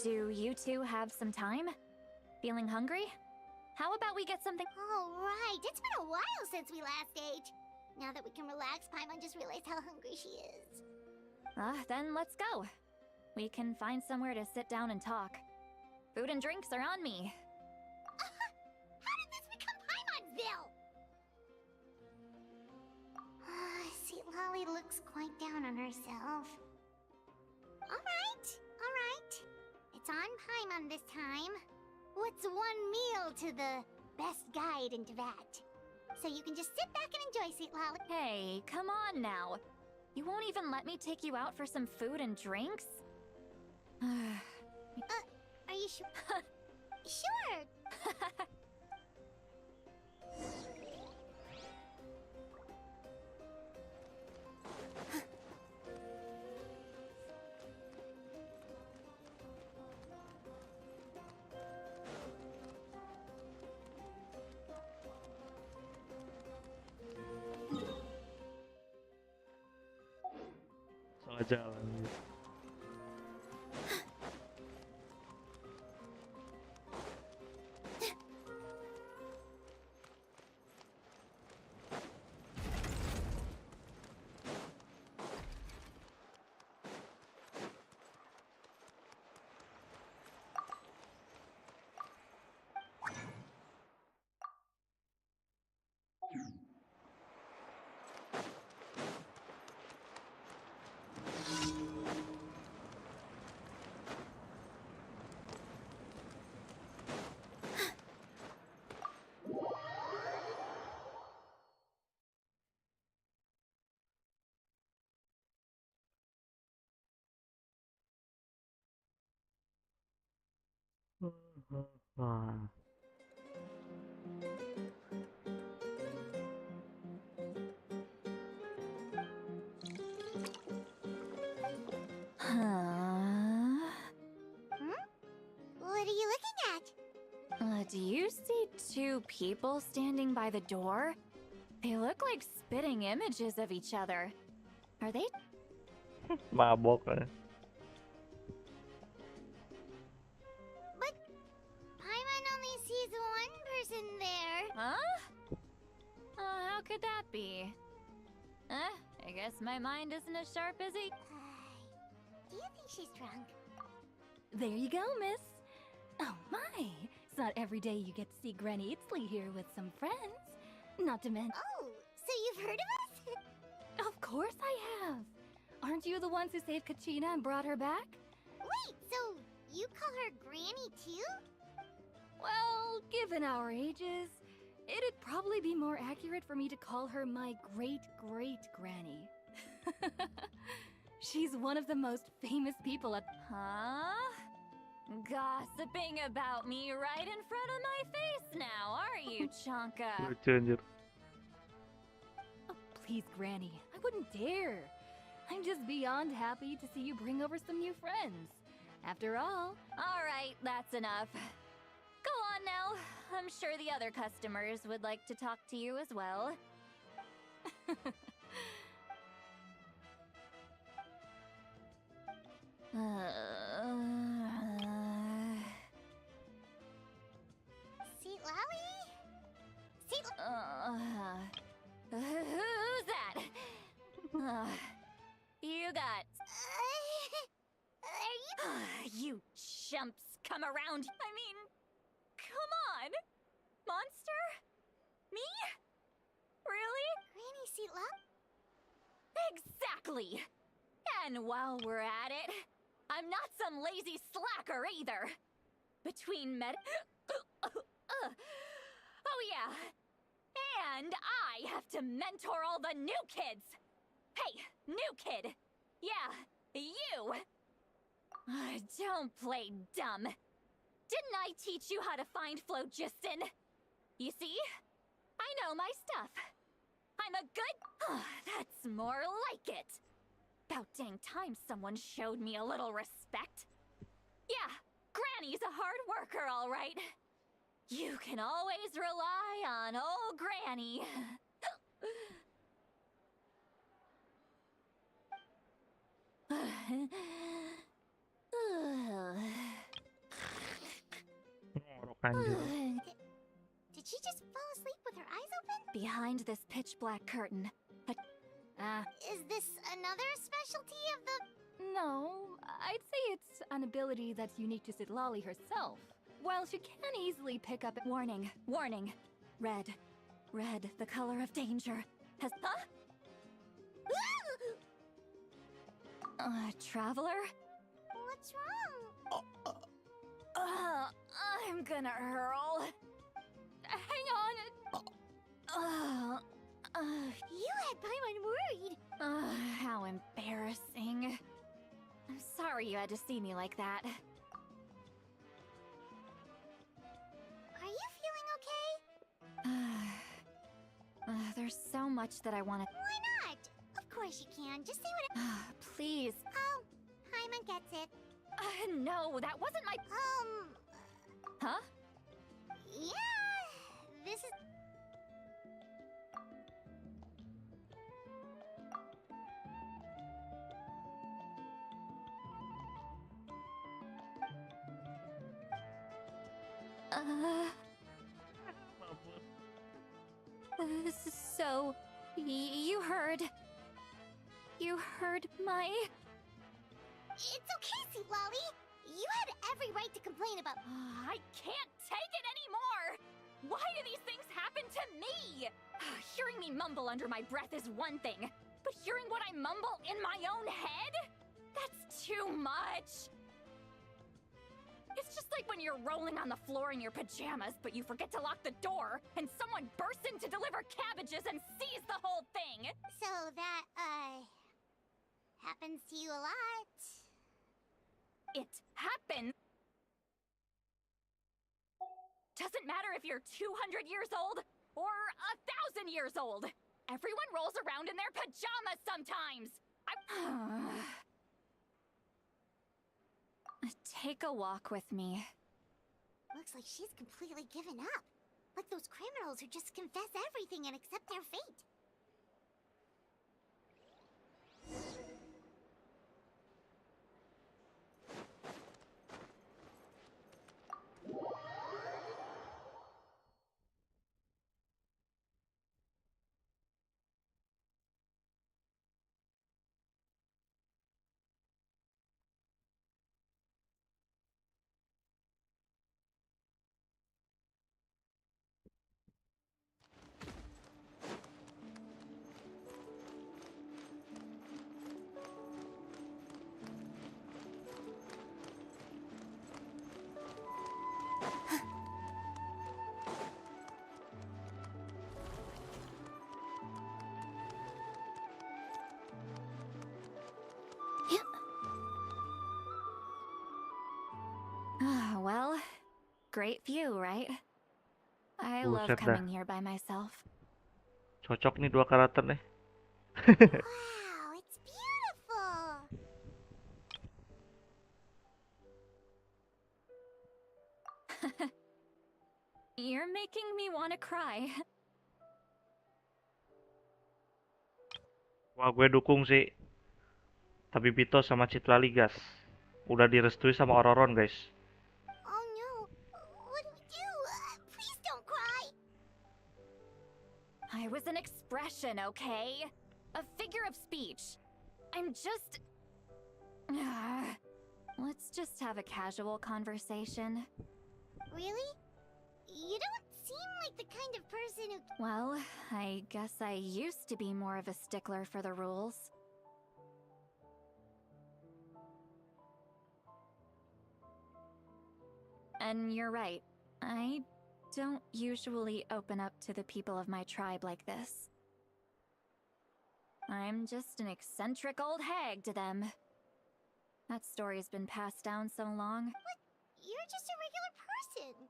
Do you two have some time? Feeling hungry? How about we get something? Oh, right. It's been a while since we last ate. Now that we can relax, Paimon just realized how hungry she is. Then let's go. We can find somewhere to sit down and talk. Food and drinks are on me. How did this become Paimonville? See, Lolly looks quite down on herself. All right. It's on Paimon this time. What's one meal to the best guide into that? So you can just sit back and enjoy, sweet Lolly. Hey, come on now. You won't even let me take you out for some food and drinks? Are you sure? Sure. Salah jalan gitu. Wah. What are you looking at? Do you see two people standing by the door? They look like spitting images of each other. Are they? Mabok kan. But Paimon only sees one person there. Huh? How could that be? I guess my mind isn't as sharp as he... Do you think she's drunk? There you go, miss. Oh my, it's not every day you get to see Granny Itzley here with some friends. Not to mention... Oh, so you've heard of us? Of course I have. Aren't you the ones who saved Kachina and brought her back? Wait, so you call her Granny too? Well, given our ages, it'd probably be more accurate for me to call her my great-great-granny. She's one of the most famous people at... Huh? Gossiping about me right in front of my face now, are you, Chonka? Lucu anjir. Oh, please, Granny, I wouldn't dare. I'm just beyond happy to see you bring over some new friends. After all, Alright, that's enough. Go on now. I'm sure the other customers would like to talk to you as well. Seat Lolly? Seat Who's that? You got... Are you... You chumps come around. I mean, come on. Monster? Me? Really? Granny Seat Lolly? Exactly. And while we're at it, I'm not some lazy slacker either. Between oh yeah. And I have to mentor all the new kids. Hey, new kid. Yeah, you. Don't play dumb. Didn't I teach you how to find phlogiston? You see? I know my stuff. I'm a good... That's more like it. About dang time someone showed me a little respect. Yeah, Granny's a hard worker, all right. You can always rely on old Granny. Did she just fall asleep with her eyes open? Behind this pitch black curtain. Is this another specialty of the... no, I'd say it's an ability that's unique to Sitlali herself. While she can easily pick up... Warning, warning. Red. Red, the color of danger. Has... Huh? Traveler? What's wrong? I'm gonna hurl. Hang on. You had Paimon worried. How embarrassing. I'm sorry you had to see me like that. Are you feeling okay? There's so much that I want to... Why not? Of course you can. Just say what... Please. Oh, Paimon gets it. No, that wasn't my... Huh? Yeah, this is... So, you heard... You heard my... It's okay, Seat Lolly. You had every right to complain about... I can't take it anymore! Why do these things happen to me? Hearing me mumble under my breath is one thing, but hearing what I mumble in my own head? That's too much! It's just like when you're rolling on the floor in your pajamas, but you forget to lock the door, and someone bursts in to deliver cabbages and sees the whole thing! So that, happens to you a lot. It happens! Doesn't matter if you're 200 years old or 1,000 years old. Everyone rolls around in their pajamas sometimes. Take a walk with me. Looks like she's completely given up. Like those criminals who just confess everything and accept their fate. Well, great view, right? I love Buset dah. coming here by myself. Cocok nih dua karakter nih. Wow, it's beautiful. You're making me want to cry. Wah, gue dukung sih. Tapi Pito sama Citlali gas. Udah direstui sama Ororon, guys. Oh no. What do we do? Please don't cry. I was an expression, okay? A figure of speech. I'm just... Let's just have a casual conversation. Really? You don't seem like the kind of person who... Well, I guess I used to be more of a stickler for the rules. And you're right. I don't usually open up to the people of my tribe like this. I'm just an eccentric old hag to them. That story's been passed down so long. You're just a regular person.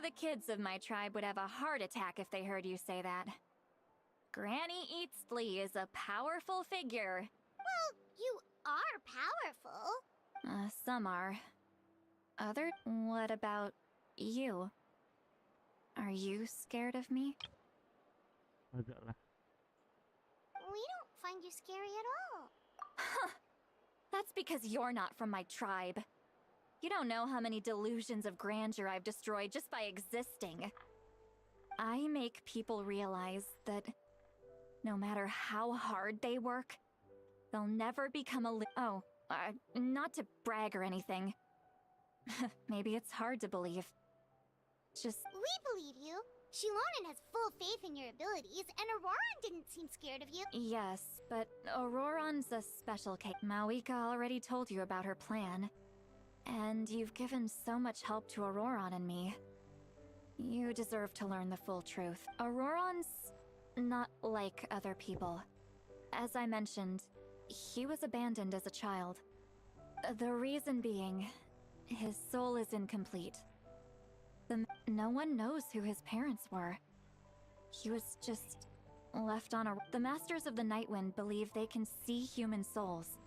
The kids of my tribe would have a heart attack if they heard you say that. Granny Eatsley is a powerful figure. Well, you are powerful. Some are. What about you? Are you scared of me? Agak lah. We don't find you scary at all. That's because you're not from my tribe. You don't know how many delusions of grandeur I've destroyed just by existing. I make people realize that no matter how hard they work, they'll never become not to brag or anything. Maybe it's hard to believe. We believe you. Shilonen has full faith in your abilities, and Auroran didn't seem scared of you. Yes, but Auroran's a special case. Mawika already told you about her plan. And you've given so much help to Auroran and me. You deserve to learn the full truth. Auroran's not like other people. As I mentioned, he was abandoned as a child. The reason being, his soul is incomplete. No one knows who his parents were. He was just left on a... The Masters of the Nightwind believe they can see human souls.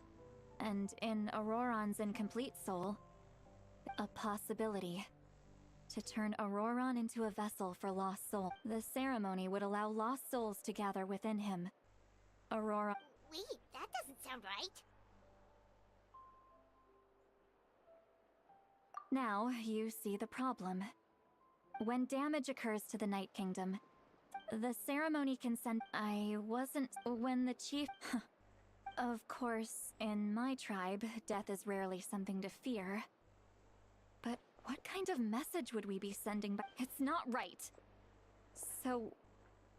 And in Auroran's incomplete soul, a possibility to turn Auroran into a vessel for lost soul. The ceremony would allow lost souls to gather within him. Aurora... Wait, that doesn't sound right. Now you see the problem. When damage occurs to the Night Kingdom, the ceremony can send... When the chief... Of course, in my tribe, death is rarely something to fear. But what kind of message would we be sending back? It's not right! So,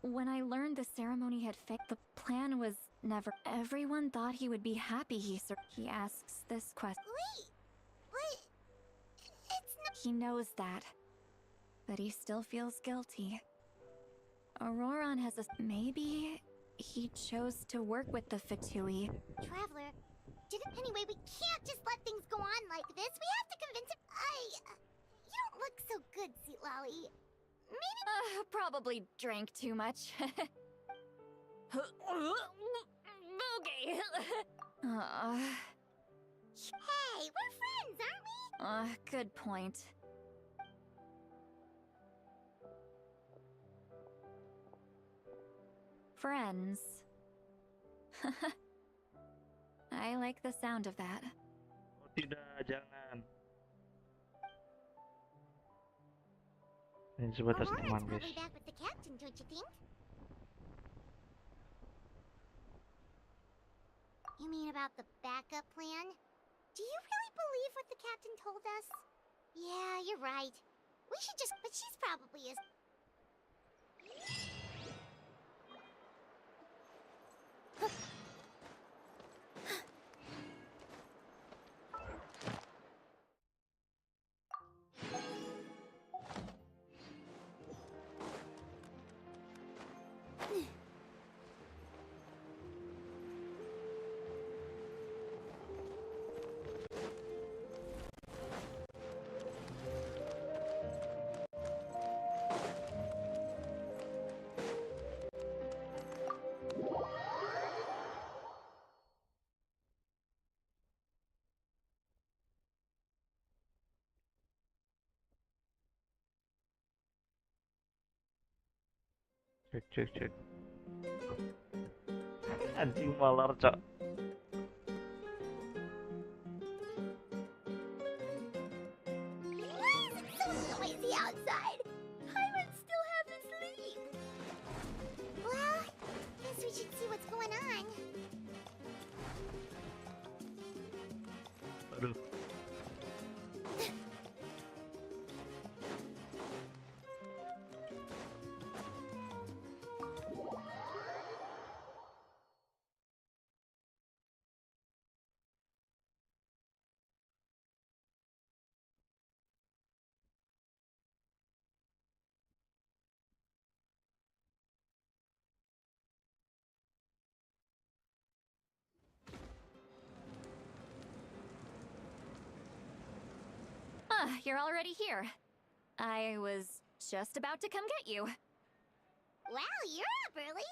when I learned the ceremony had failed, the plan was never... Everyone thought he would be happy he asks this question. Wait, but... It's not... He knows that. But he still feels guilty. Auroran has a... Maybe... he chose to work with the Fatui. Traveler, anyway, we can't just let things go on like this. We have to convince him... You don't look so good, Citlali. Maybe... Probably drank too much. Boogie! Hey, we're friends, aren't we? Good point. Friends. I like the sound of that. Oh, tidak, jangan. Ini sebatas teman, Auroran's guys. probably back with the captain, don't you think? You mean about the backup plan? Do you really believe what the captain told us? Yeah, you're right. We should just... But she's probably as... Cek. Anjing molor, cok. Why is it so noisy outside? Paimon still haven't sleep. Well, guess we should see what's going on. Aduh. Ah, you're already here. I was just about to come get you. Wow, you're up early.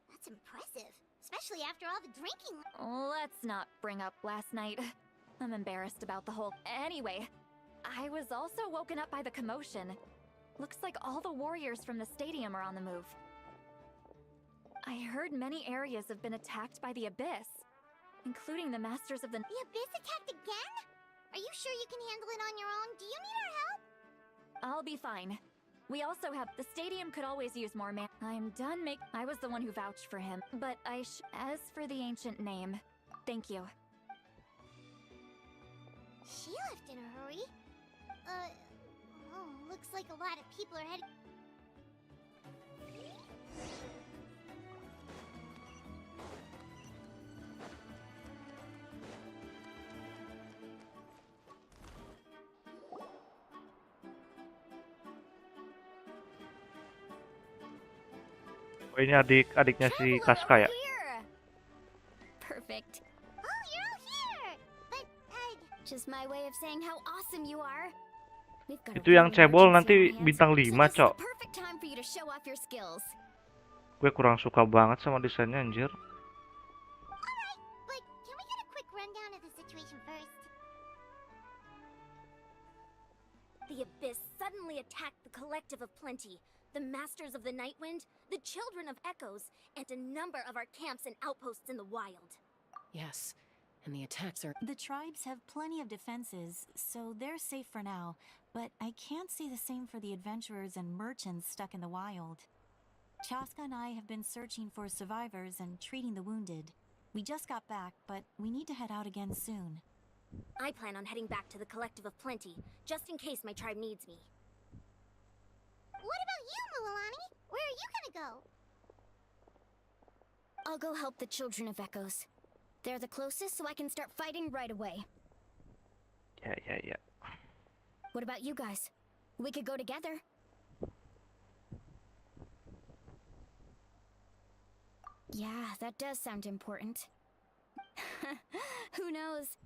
That's impressive, especially after all the drinking. Let's not bring up last night. I'm embarrassed about the whole. Anyway, I was also woken up by the commotion. Looks like all the warriors from the stadium are on the move. I heard many areas have been attacked by the Abyss, including the Masters of the... The Abyss attacked again? Are you sure you can handle it on your own? Do you need our help? I'll be fine. We also have... The stadium could always use more man... I'm done I was the one who vouched for him, but As for the ancient name, thank you. She left in a hurry. Looks like a lot of people are heading... Oh, ini adiknya si Kaska ya? Perfect. Oh, you're all here! But, just my way of saying how awesome you are. Itu yang cebol nanti bintang 5, cok. Perfect time for you to show off your skills. Gue kurang suka banget sama desainnya, anjir. Alright, but can we get a quick rundown of the situation first? The Abyss suddenly attacked the Collective of Plenty, the Masters of the Nightwind, the Children of Echoes, and a number of our camps and outposts in the wild. Yes, and the attacks are... The tribes have plenty of defenses, so they're safe for now, but I can't say the same for the adventurers and merchants stuck in the wild. Chaska and I have been searching for survivors and treating the wounded. We just got back, but we need to head out again soon. I plan on heading back to the Collective of Plenty, just in case my tribe needs me. What about you, Mualani? Where are you gonna go? I'll go help the Children of Echoes. They're the closest, so I can start fighting right away. Yeah. What about you guys? We could go together. Yeah, that does sound important. Who knows?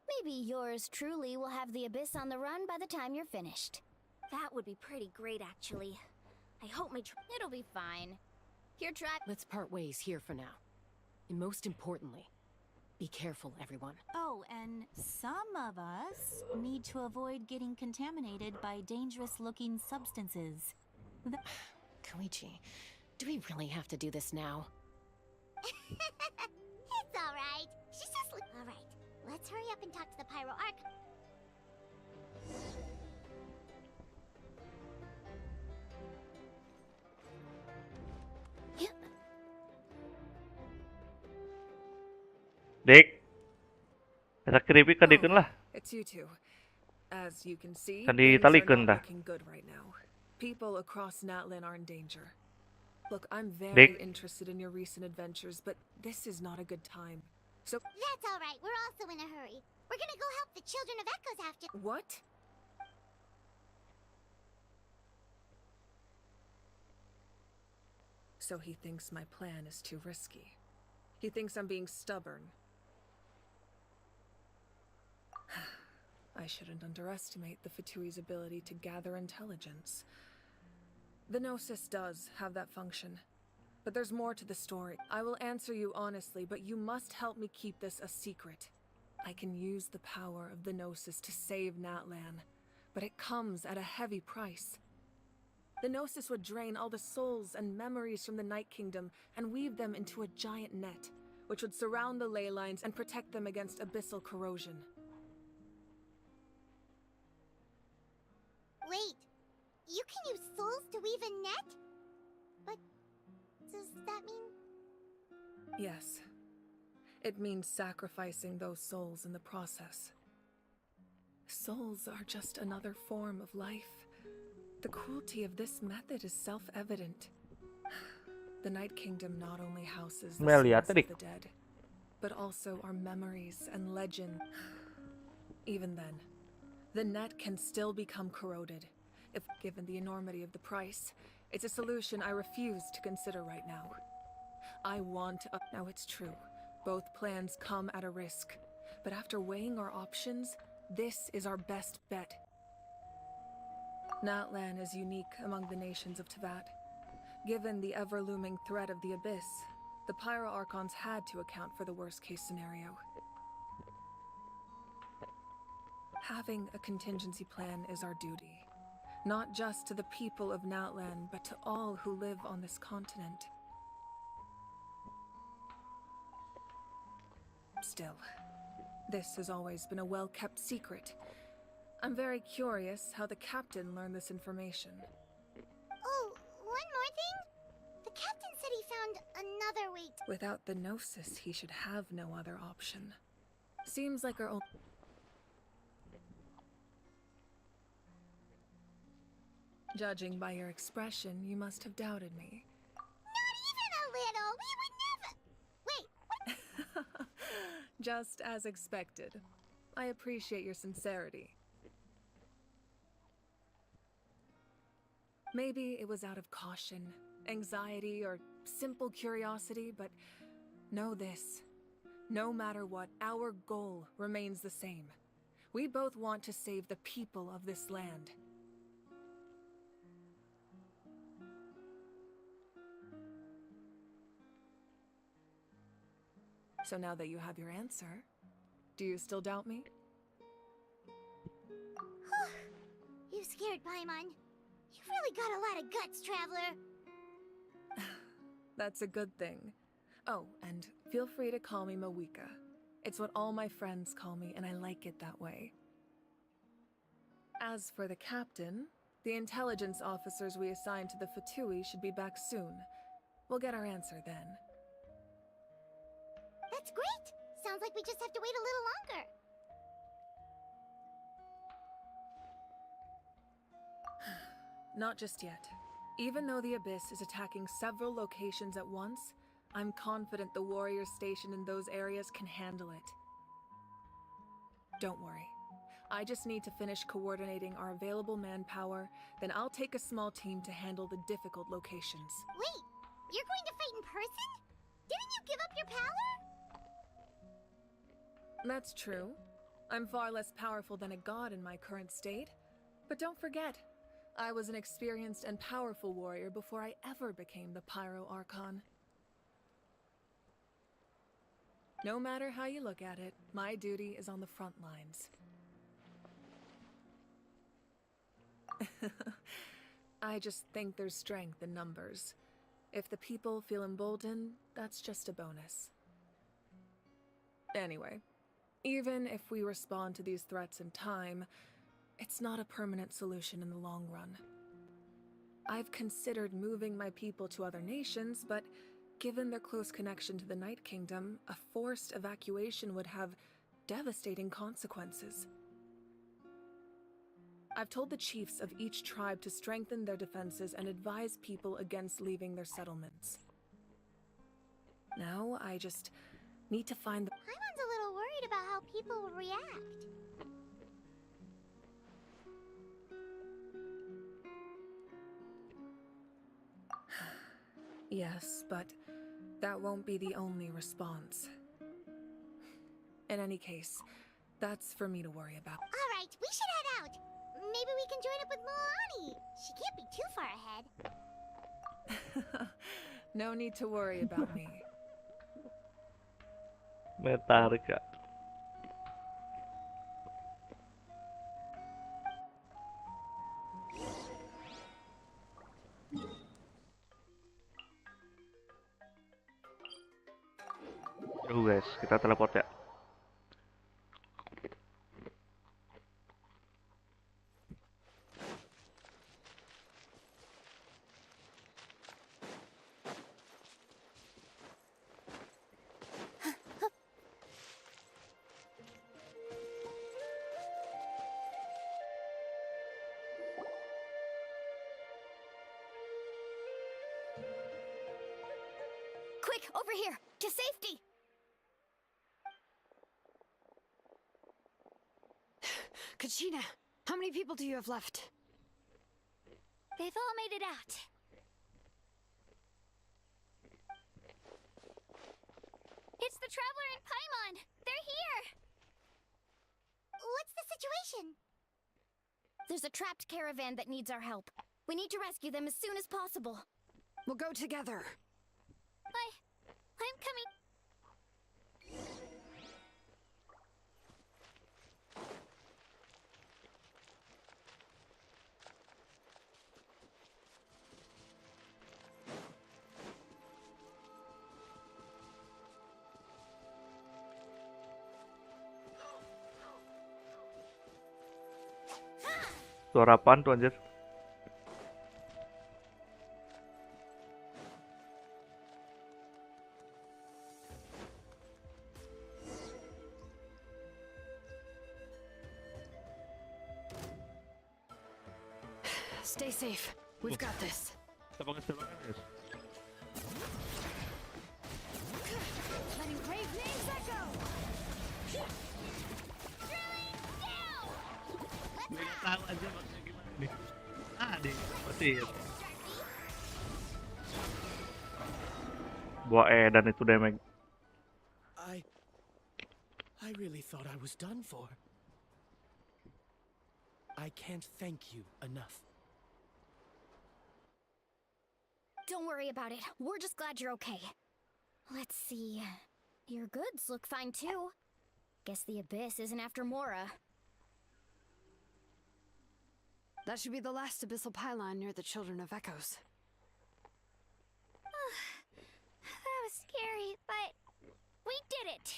Maybe yours truly will have the Abyss on the run by the time you're finished. That would be pretty great, actually. I hope my it'll be fine. Your tribe... Let's part ways here for now. And most importantly, be careful, everyone. Oh, and some of us need to avoid getting contaminated by dangerous-looking substances. Koichi, do we really have to do this now? It's alright. She's just... Alright, let's hurry up and talk to the Pyro Arc. Dik. Eta creepy kadikeun lah. It's you two. As you can see, Kan things are ditalikeun not dah. looking good right now. People across Natlin are in danger. Look, I'm very Dik. interested in your recent adventures, but this is not a good time. So That's alright, we're also in a hurry. We're gonna go help the Children of Echoes after... what? So he thinks my plan is too risky. He thinks I'm being stubborn. I shouldn't underestimate the Fatui's ability to gather intelligence. The Gnosis does have that function. But there's more to the story. I will answer you honestly, but you must help me keep this a secret. I can use the power of the Gnosis to save Natlan, but it comes at a heavy price. The Gnosis would drain all the souls and memories from the Night Kingdom and weave them into a giant net, which would surround the ley lines and protect them against abyssal corrosion. Wait, you can use souls to weave a net? But does that mean... Yes. It means sacrificing those souls in the process. Souls are just another form of life. The cruelty of this method is self-evident. The Night Kingdom not only houses the souls of the dead, but also our memories and legend. Even then, the net can still become corroded. If given the enormity of the price, it's a solution I refuse to consider right now. I want to... Now it's true, both plans come at a risk. But after weighing our options, this is our best bet. Natlan is unique among the nations of Teyvat. Given the ever-looming threat of the Abyss, the Pyro Archons had to account for the worst-case scenario. Having a contingency plan is our duty. Not just to the people of Natlan, but to all who live on this continent. Still, this has always been a well-kept secret. I'm very curious how the captain learned this information. Oh, one more thing? The captain said he found another way to... Without the Gnosis, he should have no other option. Seems like our old... Judging by your expression, you must have doubted me. Not even a little! We would never... Wait, Just as expected. I appreciate your sincerity. Maybe it was out of caution, anxiety, or simple curiosity, but know this. No matter what, our goal remains the same. We both want to save the people of this land. So now that you have your answer, do you still doubt me? You scared Paimon. You've really got a lot of guts, Traveler. That's a good thing. Oh, and feel free to call me Mawika. It's what all my friends call me, and I like it that way. As for the captain, the intelligence officers we assigned to the Fatui should be back soon. We'll get our answer then. That's great! Sounds like we just have to wait a little longer. Not just yet. Even though the Abyss is attacking several locations at once, I'm confident the warriors stationed in those areas can handle it. Don't worry. I just need to finish coordinating our available manpower, then I'll take a small team to handle the difficult locations. Wait, you're going to fight in person? Didn't you give up your power? That's true. I'm far less powerful than a god in my current state. But don't forget, I was an experienced and powerful warrior before I ever became the Pyro Archon. No matter how you look at it, my duty is on the front lines. I just think there's strength in numbers. If the people feel emboldened, that's just a bonus. Anyway, even if we respond to these threats in time, it's not a permanent solution in the long run. I've considered moving my people to other nations, but given their close connection to the Night Kingdom, a forced evacuation would have devastating consequences. I've told the chiefs of each tribe to strengthen their defenses and advise people against leaving their settlements. Now, I just need to find the... Paimon's a little worried about how people will react. Yes, but that won't be the only response. In any case, that's for me to worry about. Alright, we should head out. Maybe we can join up with Moani. She can't be too far ahead. No need to worry about me. Metarika. Guys, kita teleport ya. Quick, over here! To safety! Kachina, how many people do you have left? They've all made it out. It's the Traveler and Paimon! They're here! What's the situation? There's a trapped caravan that needs our help. We need to rescue them as soon as possible. We'll go together. I'm coming. Suara apaan tuh anjir? Stay safe. We've got this. Kita pakai selokan, guys. Letting brave names echo. Nggak tahu aja maksudnya gimana nih. Deh, petir. Buah edan itu damage. I really thought I was done for. I can't thank you enough. Don't worry about it. We're just glad you're okay. Let's see. Your goods look fine too. Guess the Abyss isn't after Mora. That should be the last abyssal pylon near the Children of Echoes. That was scary, but we did it!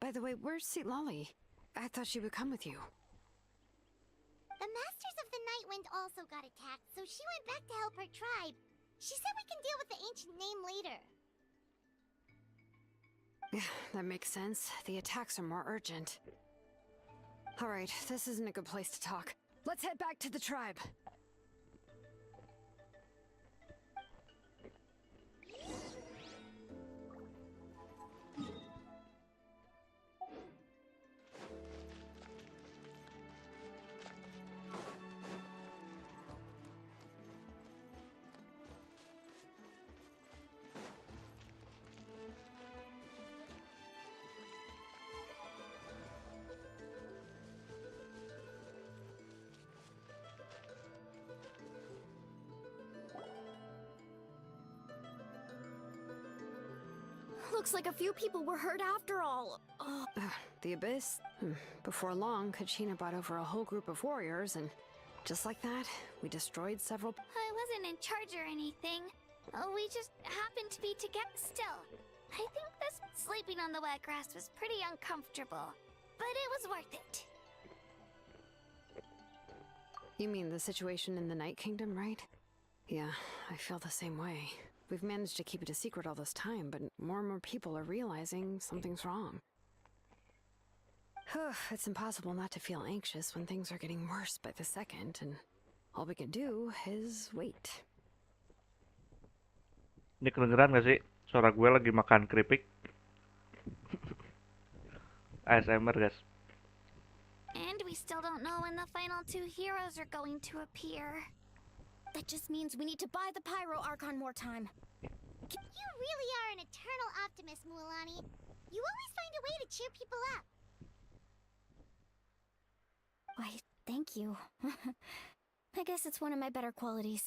By the way, where's Seat Lolly? I thought she would come with you. The Masters of the Night Wind also got attacked, so she went back to help her tribe. She said we can deal with the ancient name later. That makes sense. The attacks are more urgent. Alright, this isn't a good place to talk. Let's head back to the tribe. Looks like a few people were hurt after all. The Abyss? Before long, Kachina brought over a whole group of warriors, and just like that, we destroyed several... I wasn't in charge or anything. We just happened to be together still. I think this sleeping on the wet grass was pretty uncomfortable, but it was worth it. You mean the situation in the Night Kingdom, right? Yeah, I feel the same way. We've managed to keep it a secret all this time, but more and more people are realizing something's wrong. It's impossible not to feel anxious when things are getting worse by the second, and all we can do is wait. Ini kedengeran gak sih? Suara gue lagi makan keripik. ASMR, guys. And we still don't know when the final two heroes are going to appear. That just means we need to buy the Pyro Archon more time. You really are an eternal optimist, Mualani. You always find a way to cheer people up. Why, thank you. I guess it's one of my better qualities.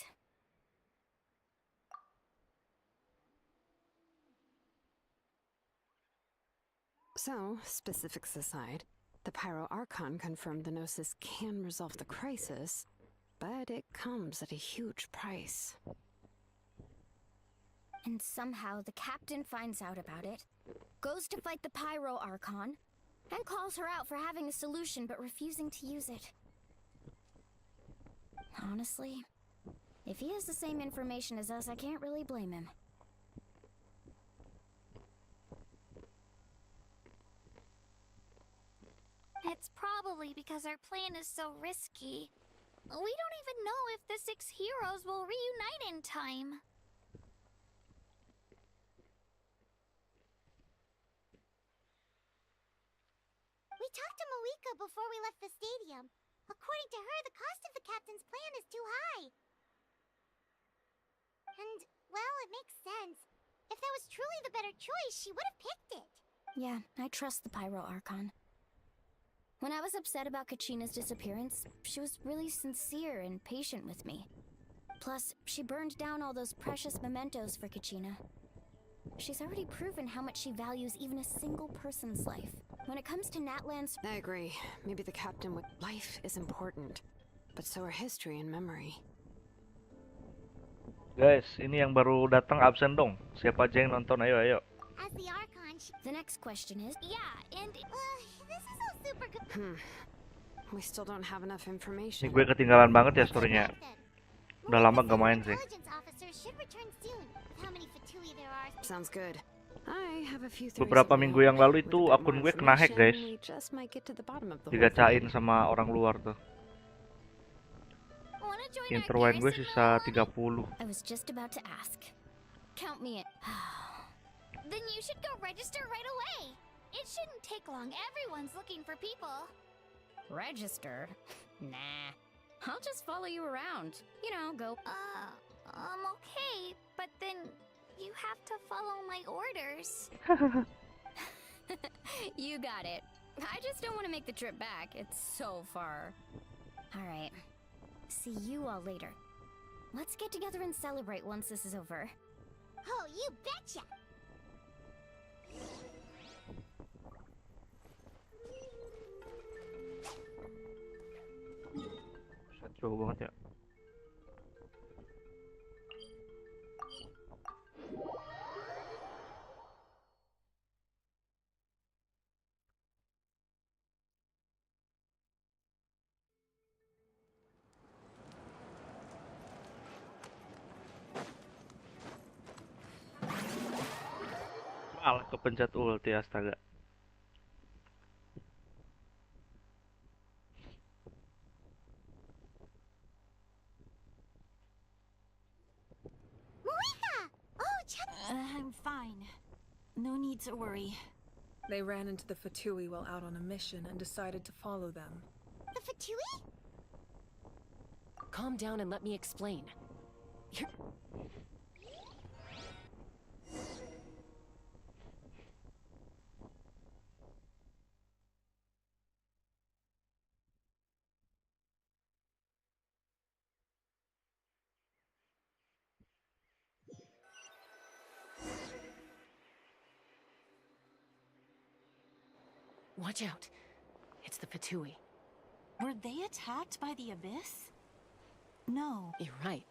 So, specifics aside, the Pyro Archon confirmed the Gnosis can resolve the crisis, but it comes at a huge price. And somehow the captain finds out about it, goes to fight the Pyro Archon, and calls her out for having a solution but refusing to use it. Honestly, if he has the same information as us, I can't really blame him. It's probably because our plan is so risky. We don't even know if the 6 heroes will reunite in time. We talked to Moika before we left the stadium. According to her, the cost of the captain's plan is too high. And, well, it makes sense. If that was truly the better choice, she would have picked it. Yeah, I trust the Pyro Archon. When I was upset about Kachina's disappearance, she was really sincere and patient with me. Plus, she burned down all those precious mementos for Kachina. She's already proven how much she values even a single person's life. When it comes to Natlan's... I agree. Maybe the captain would... Life is important, but so are history and memory. Guys, ini yang baru datang absen dong. Siapa aja yang nonton? Ayo, ayo. As the Archon, the next question is... Yeah, and... this is all super good... We still don't have enough Ini information. gue ketinggalan banget ya storynya. Udah lama gak main sih. Sounds good. I have a few Beberapa minggu yang lalu itu akun gue kena hack, guys. Digacain sama orang luar tuh. Interwine gue sisa 30. I was just about to ask. Count me in. Then you should go register right away. It shouldn't take long. Everyone's looking for people. Register? Nah. I'll just follow you around. You know, go... Okay, but then you have to follow my orders. You got it. I just don't want to make the trip back. It's so far. Alright. See you all later. Let's get together and celebrate once this is over. Oh, you betcha! Jauh banget ya. Malah kepencet ulti, astaga. I'm fine. No need to worry. They ran into the Fatui while out on a mission and decided to follow them. The Fatui? Calm down and let me explain. Watch out. It's the Fatui. Were they attacked by the Abyss? No. You're right.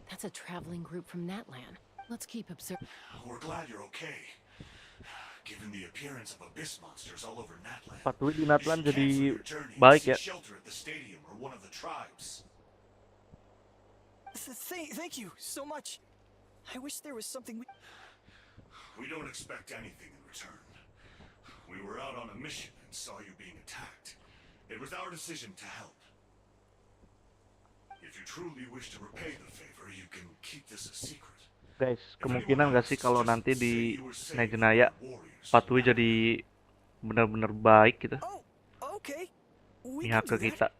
That's a traveling group from Natlan. Let's keep observing. We're glad you're okay. Given the appearance of abyss monsters all over Natlan, Fatui di Natlan you should jadi cancel your journey and baik seek ya. shelter at the stadium or one of the tribes. Thank you so much. I wish there was something We don't expect anything in return. We were out on a mission and saw you being attacked. It was our decision to help. If you truly wish to repay the favor, you can keep this a secret. Guys, kemungkinan gak sih kalau nanti di Negenaya Fatui jadi benar-benar baik gitu? Okay. Pihak ke kita.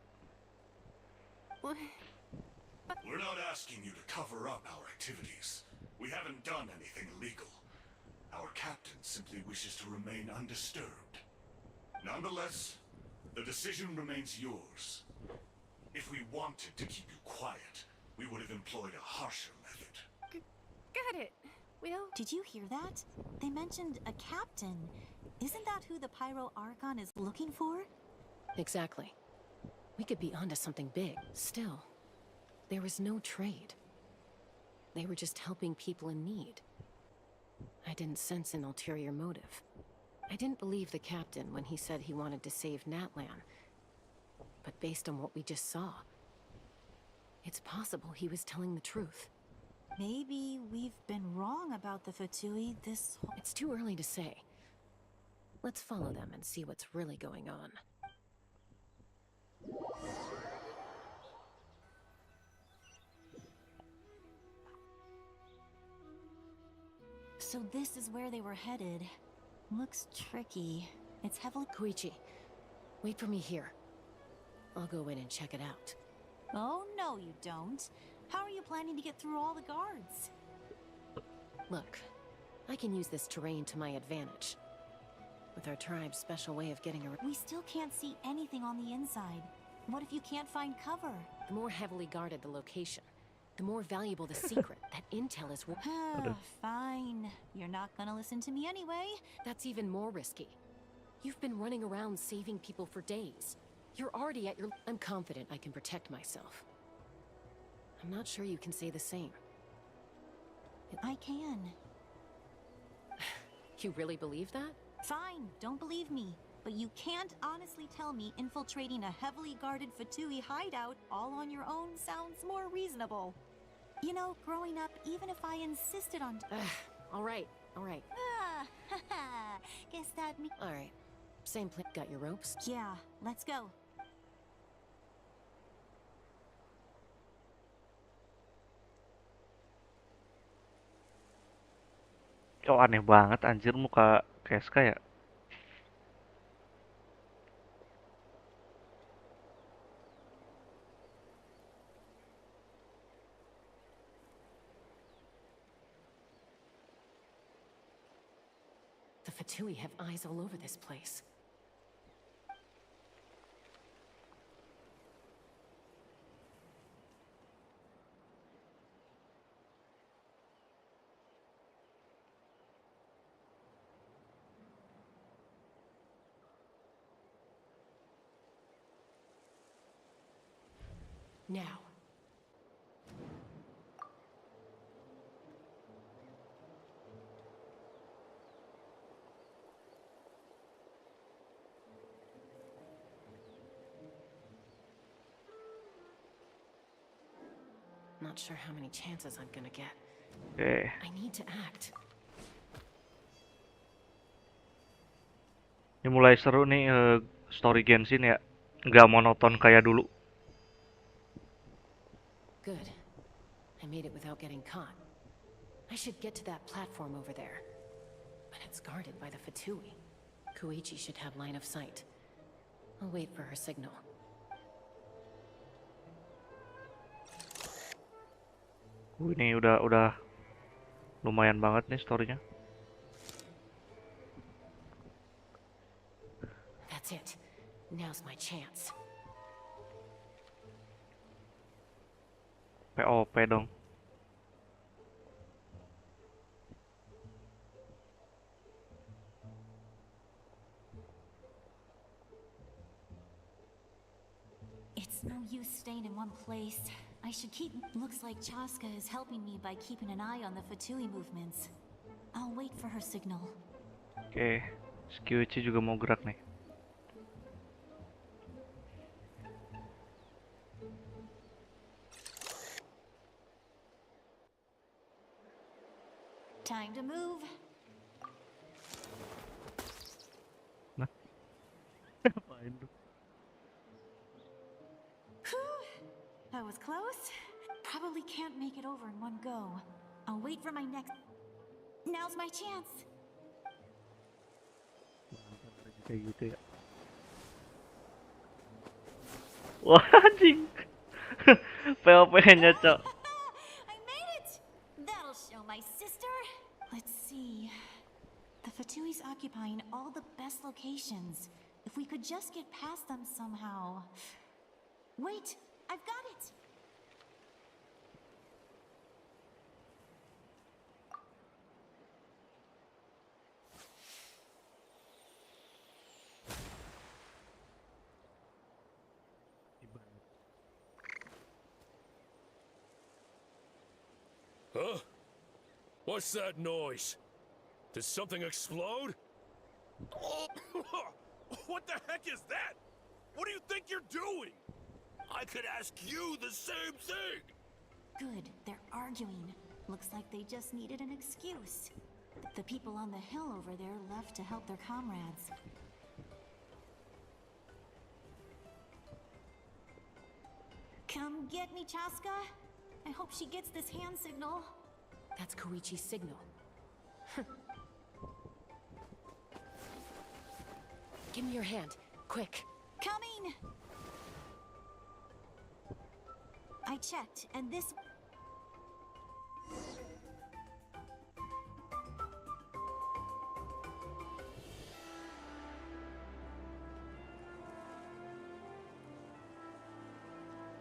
We're not asking you to cover up our activities. We haven't done anything illegal. Our captain simply wishes to remain undisturbed. Nonetheless, the decision remains yours. If we wanted to keep you quiet, we would have employed a harsher method. Got it. Well, did you hear that? They mentioned a captain. Isn't that who the Pyro Archon is looking for? Exactly. We could be onto something big. Still, there was no trade. They were just helping people in need. I didn't sense an ulterior motive. I didn't believe the captain when he said he wanted to save Natlan. But based on what we just saw, it's possible he was telling the truth. Maybe we've been wrong about the Fatui this whole... It's too early to say. Let's follow them and see what's really going on. So this is where they were headed. Looks tricky. It's heavily... Koichi, wait for me here. I'll go in and check it out. Oh, no you don't. How are you planning to get through all the guards? Look, I can use this terrain to my advantage. With our tribe's special way of getting around... We still can't see anything on the inside. What if you can't find cover? The more heavily guarded the location, the more valuable the secret. That intel is... Fine. You're not gonna listen to me anyway. That's even more risky. You've been running around saving people for days. You're already at your... I'm confident I can protect myself. I'm not sure you can say the same. I can. You really believe that? Fine, don't believe me. But you can't honestly tell me infiltrating a heavily guarded Fatui hideout all on your own sounds more reasonable. You know, growing up, even if I insisted on... All right, all right. Guess that me... All right. Same plan. Got your ropes? Yeah, let's go. Oh, aneh banget anjir muka Keska ya. The Fatui have eyes all over this place. Now. Not sure how many chances I'm gonna get. Oke. I need to act. Ini mulai seru nih story Genshin ya. Nggak monoton kayak dulu. Good. I made it without getting caught. I should get to that platform over there. But it's guarded by the Fatui. Koichi should have line of sight. I'll wait for her signal. Ini udah lumayan banget nih storynya. That's it. Now's my chance. POP dong. It's no use staying in one place. I should keep... Looks like Chaska is helping me by keeping an eye on the Fatui movements. I'll wait for her signal. Oke, Koichi juga mau gerak nih. Time to move. Nah. Ngapain tuh? That was close. Probably can't make it over in one go. I'll wait for my next... Now's my chance. Kayak gitu ya. Wah anjing. POP-nya cok. I made it! That'll show my sister. Let's see. The Fatui's occupying all the best locations. If we could just get past them somehow. Wait, I've got it! Huh? What's that noise? Did something explode? What the heck is that? What do you think you're doing? I could ask you the same thing! Good, they're arguing. Looks like they just needed an excuse. The people on the hill over there left to help their comrades. Come get me, Chaska. I hope she gets this hand signal. That's Koichi's signal. Give me your hand, quick. Coming! I checked, and this...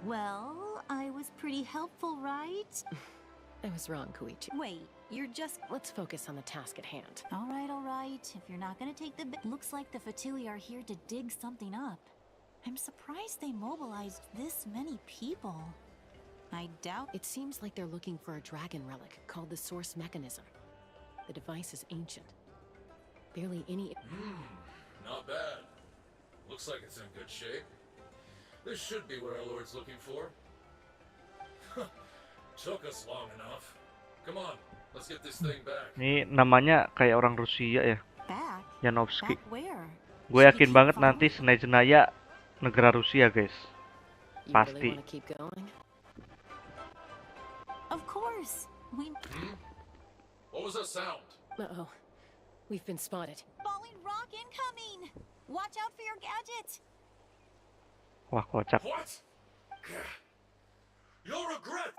Well, I was pretty helpful, right? I was wrong, Koichi. Wait, you're just... Let's focus on the task at hand. All right. If you're not gonna take the... Looks like the Fatui are here to dig something up. I'm surprised they mobilized this many people. I doubt... It seems like they're looking for a dragon relic called the Source Mechanism. The device is ancient. Barely any... Not bad. Looks like it's in good shape. This should be what our Lord's looking for. Took us long enough. Come on, let's get this thing back. Ini namanya kayak orang Rusia ya. Back? Janovsky. Back where? Gue yakin banget nanti Senai negara Rusia, guys. You Pasti. really want to keep going? Of course. We... What was that sound? Uh-oh. We've been spotted. Falling rock incoming! Watch out for your gadget! Wah, kocak. What? You'll regret.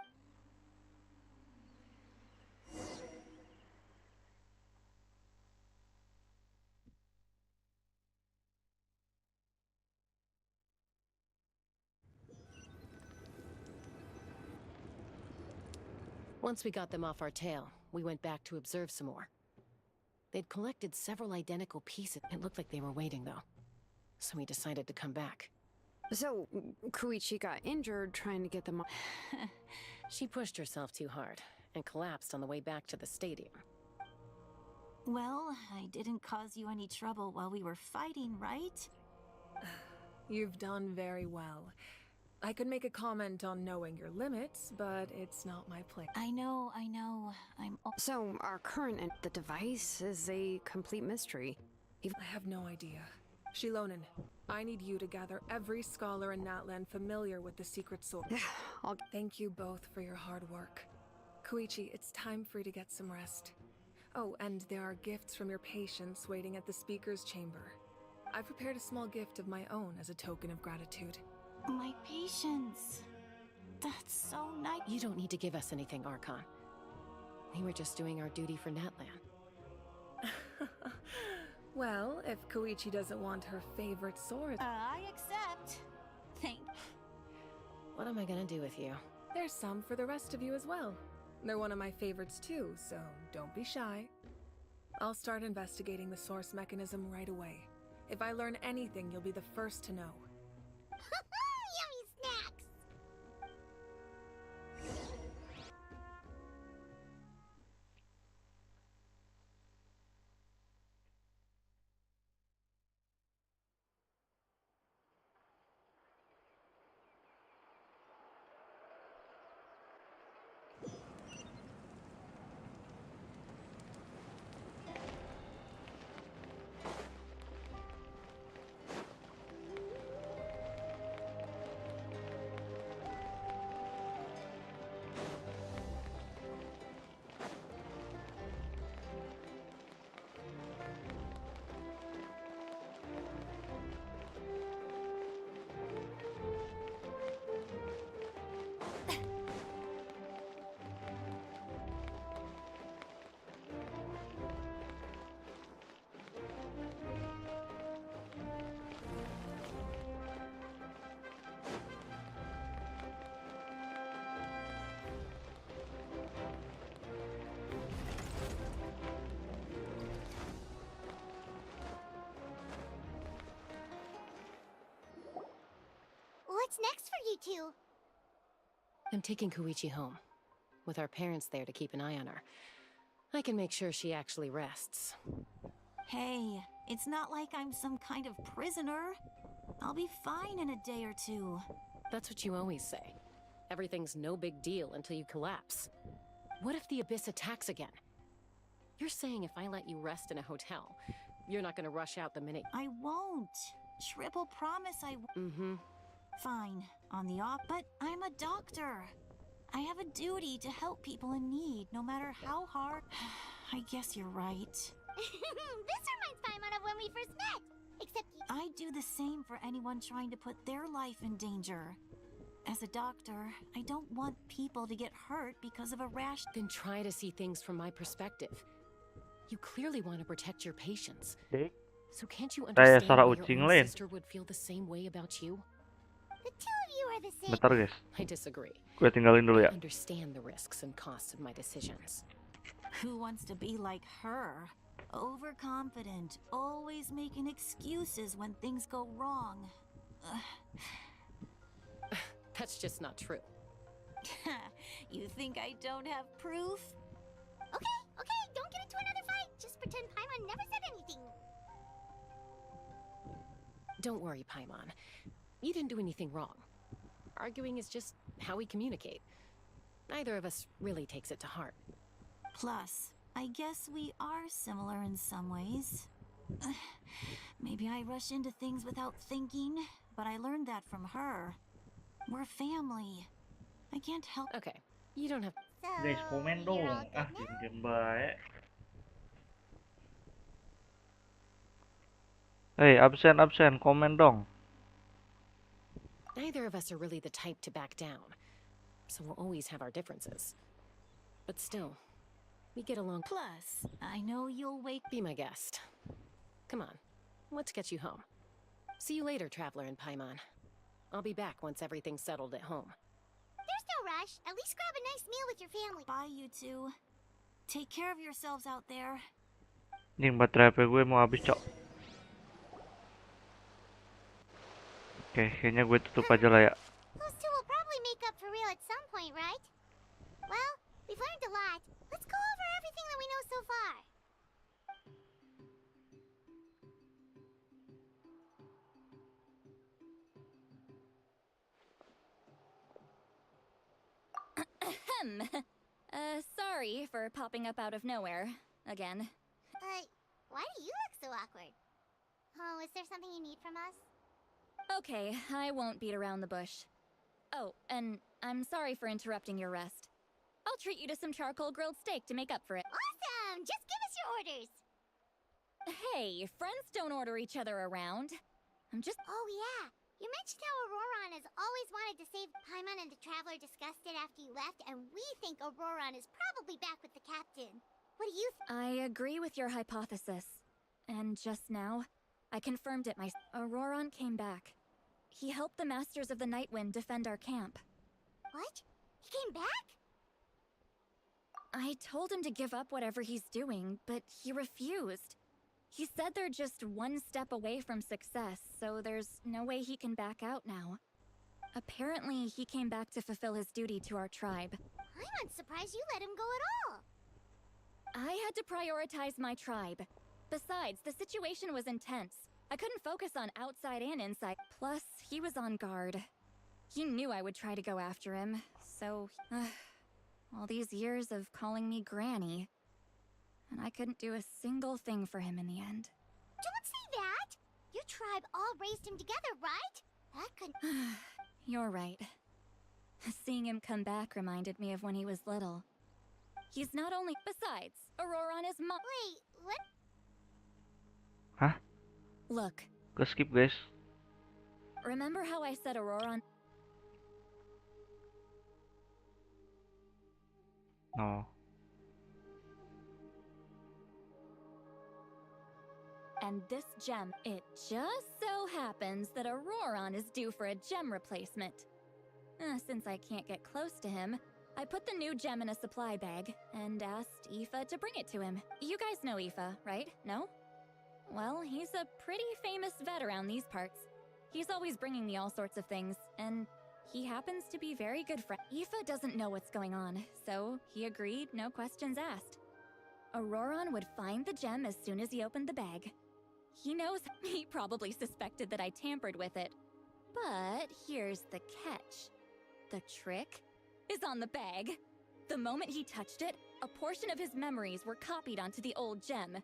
Once we got them off our tail, we went back to observe some more. They'd collected several identical pieces. It looked like they were waiting, though. So we decided to come back. So, Koichi got injured trying to get them off. She pushed herself too hard and collapsed on the way back to the stadium. Well, I didn't cause you any trouble while we were fighting, right? You've done very well. I could make a comment on knowing your limits, but it's not my place. I know. So, our current and the device is a complete mystery. I have no idea. Shilonen, I need you to gather every scholar in Natlan familiar with the secret source. Thank you both for your hard work. Koichi, it's time for you to get some rest. Oh, and there are gifts from your patients waiting at the speaker's chamber. I've prepared a small gift of my own as a token of gratitude. My patience. That's so nice. You don't need to give us anything, Archon. We were just doing our duty for Natlan. Well, if Koichi doesn't want her favorite sword... I accept. What am I gonna do with you? There's some for the rest of you as well. They're one of my favorites too, so don't be shy. I'll start investigating the source mechanism right away. If I learn anything, you'll be the first to know. Yummy snacks! What's next for you two? I'm taking Koichi home. with our parents there to keep an eye on her. I can make sure she actually rests. Hey, it's not like I'm some kind of prisoner. I'll be fine in a day or two. That's what you always say. Everything's no big deal until you collapse. What if the Abyss attacks again? You're saying if I let you rest in a hotel, you're not gonna rush out the minute— I won't. Triple promise I won't. Mm-hmm. Fine, on the off, but I'm a doctor. I have a duty to help people in need, no matter how hard. I guess you're right. This reminds Paimon of when we first met. Except I'd do the same for anyone trying to put their life in danger. As a doctor, I don't want people to get hurt because of a rash. Then try to see things from my perspective. You clearly want to protect your patients. Dek, So can't you saya understand suara why your ucing own lain. sister would feel the same way about you? the two of you are the same. Bentar guys, I disagree. gue tinggalin dulu I ya. understand the risks and costs of my decisions. Who wants to be like her? Overconfident, always making excuses when things go wrong. That's just not true. You think I don't have proof? Okay, don't get into another fight. Just pretend Paimon never said anything. Don't worry, Paimon. You didn't do anything wrong. Arguing is just how we communicate. Neither of us really takes it to heart. Plus, I guess we are similar in some ways. Maybe I rush into things without thinking, but I learned that from her. We're family. I can't help. Okay, you don't have. So, Guys, komen you're all dong. good Ah, now? diem baik. Hey, absen, komen dong. Neither of us are really the type to back down, so we'll always have our differences. But still, we get along. Plus, I know you'll wake. Be my guest. Come on, let's get you home. See you later, Traveler and Paimon. I'll be back once everything's settled at home. There's no rush. At least grab a nice meal with your family. Bye, you two. Take care of yourselves out there. Nih, baterai HP gue mau habis, cok. Oke, kayaknya gue tutup aja lah ya. Those two will probably make up for real at some point, right? Well, we've learned a lot. Let's go over everything that we know so far. Sorry for popping up out of nowhere again. Why do you look so awkward? Oh, is there something you need from us? Okay, I won't beat around the bush. Oh, and I'm sorry for interrupting your rest. I'll treat you to some charcoal grilled steak to make up for it. Awesome! Just give us your orders. Hey, friends don't order each other around. I'm just— Oh, yeah. You mentioned how Auroron has always wanted to save Paimon, and the Traveler discussed it after you left, and we think Auroron is probably back with the captain. What do you think? I agree with your hypothesis. And just now, I confirmed it myself. Auroron came back. He helped the Masters of the Nightwind defend our camp. What? He came back? I told him to give up whatever he's doing, but he refused. He said they're just one step away from success, so there's no way he can back out now. Apparently, he came back to fulfill his duty to our tribe. I'm not surprised you let him go at all. I had to prioritize my tribe. Besides, the situation was intense. I couldn't focus on outside and inside. Plus, he was on guard. He knew I would try to go after him, so— all these years of calling me Granny. And I couldn't do a single thing for him in the end. Don't say that! Your tribe all raised him together, right? That could— You're right. Seeing him come back reminded me of when he was little. He's not only— Besides, Auroron is mom— Wait, what? Hah? Look, Gue skip, guys. remember how I said Auroron— No. And this gem, it just so happens that Auroron is due for a gem replacement. Since I can't get close to him, I put the new gem in a supply bag and asked Aoife to bring it to him. You guys know Aoife, right? No? Well, he's a pretty famous vet around these parts. He's always bringing me all sorts of things, and He happens to be very good friend. Aoife doesn't know what's going on, so he agreed, no questions asked. Auroron would find the gem as soon as he opened the bag. He knows he probably suspected that I tampered with it. But here's the catch. The trick is on the bag. The moment he touched it, a portion of his memories were copied onto the old gem,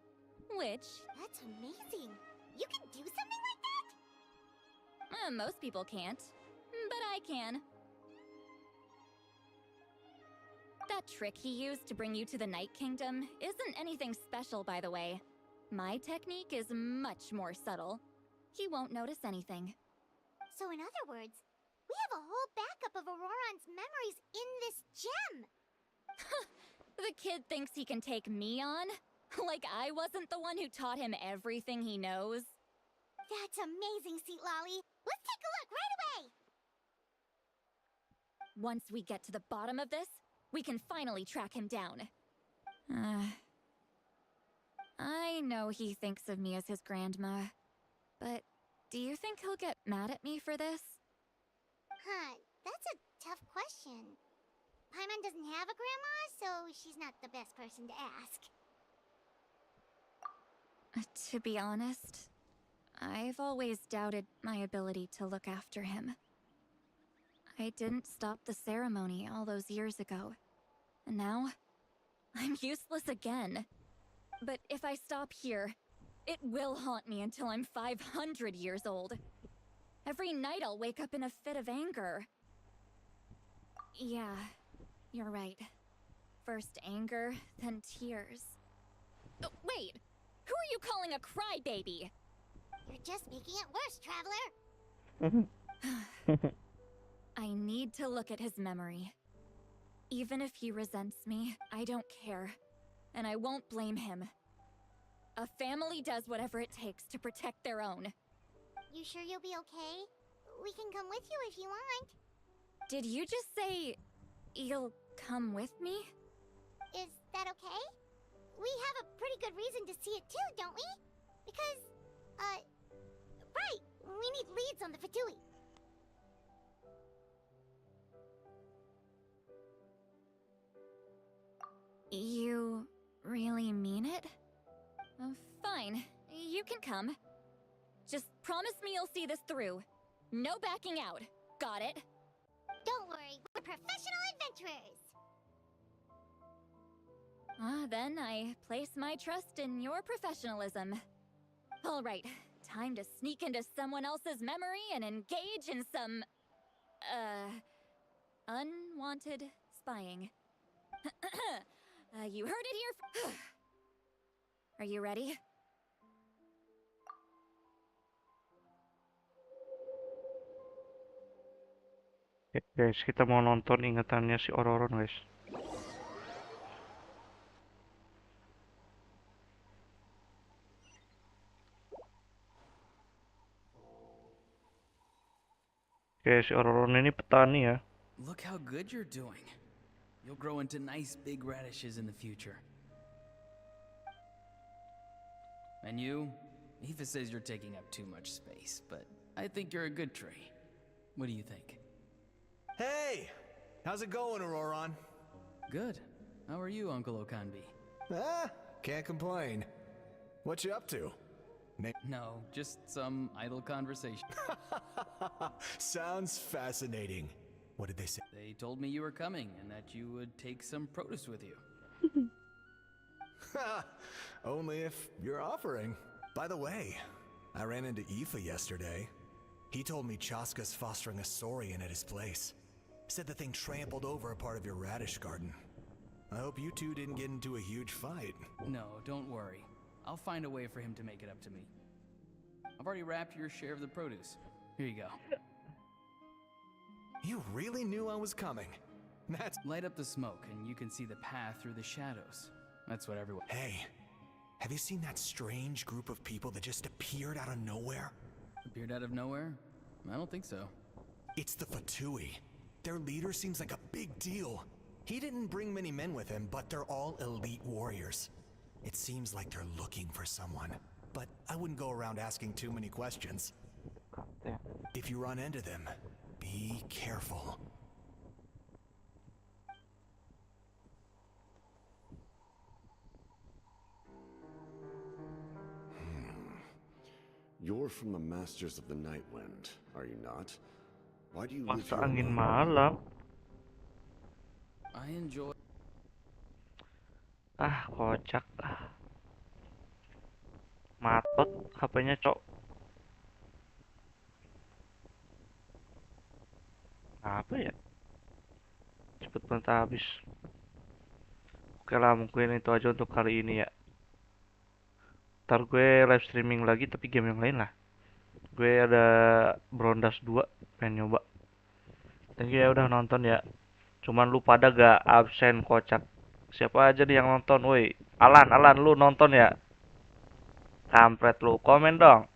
which... That's amazing. You can do something like that? Most people can't, but I can. That trick he used to bring you to the Night Kingdom isn't anything special, by the way. My technique is much more subtle. He won't notice anything. So in other words, we have a whole backup of Auroron's memories in this gem! The kid thinks he can take me on? Like I wasn't the one who taught him everything he knows? That's amazing, Seat Lolly! Let's take a look right away! Once we get to the bottom of this, we can finally track him down. I know he thinks of me as his grandma, but do you think he'll get mad at me for this? Huh, that's a tough question. Paimon doesn't have a grandma, so she's not the best person to ask. To be honest, I've always doubted my ability to look after him. I didn't stop the ceremony all those years ago, and now I'm useless again. But if I stop here, it will haunt me until I'm 500 years old. Every night I'll wake up in a fit of anger. Yeah, you're right. First anger, then tears. Oh, wait! Who are you calling a crybaby? You're just making it worse, Traveler! I need to look at his memory. Even if he resents me, I don't care. And I won't blame him. A family does whatever it takes to protect their own. You sure you'll be okay? We can come with you if you want. Did you just say you'll come with me? Is that okay? We have a pretty good reason to see it too, don't we? Because, right, we need leads on the Fatui. You really mean it? Fine, you can come. Just promise me you'll see this through. No backing out. Got it? Don't worry, we're professional adventurers. Then I place my trust in your professionalism. All right, time to sneak into someone else's memory and engage in some, unwanted spying. You heard it here. Are you ready? Guys, kita mau nonton ingatannya si Auroron, guys. Oke, si Auroron ini petani ya. Look how good you're doing. You'll grow into nice big radishes in the future. And you? Aoife says you're taking up too much space, but I think you're a good tree. What do you think? Hey! How's it going, Auroron? Good. How are you, Uncle Okanbi? Can't complain. What you up to? No, just some idle conversation. Sounds fascinating. What did they say? They told me you were coming and that you would take some produce with you. Only if you're offering. By the way, I ran into Aoife yesterday. He told me Chaska's fostering a saurian at his place. Said the thing trampled over a part of your radish garden. I hope you two didn't get into a huge fight. No, don't worry. I'll find a way for him to make it up to me. I've already wrapped your share of the produce. Here you go. You really knew I was coming. That's... Light up the smoke and you can see the path through the shadows. That's what everyone... Hey, have you seen that strange group of people that just appeared out of nowhere? Appeared out of nowhere? I don't think so. It's the Fatui. Their leader seems like a big deal. He didn't bring many men with him, but they're all elite warriors. It seems like they're looking for someone, but I wouldn't go around asking too many questions. If you run into them, be Be careful. You're from the Masters of the Night Wind, are you not? Why do you live Masa here angin alone? malam. I enjoy. Ah, kocak. Matot HP-nya, Cok. Apa ya? Cepet banget habis. Oke lah, mungkin itu aja untuk kali ini ya. Ntar gue live streaming lagi tapi game yang lain lah. Gue ada Brondas 2 pengen nyoba. Thank you ya udah nonton ya. Cuman lu pada gak absen, kocak. Siapa aja nih yang nonton, woi. Alan, lu nonton ya? Kampret lu, komen dong.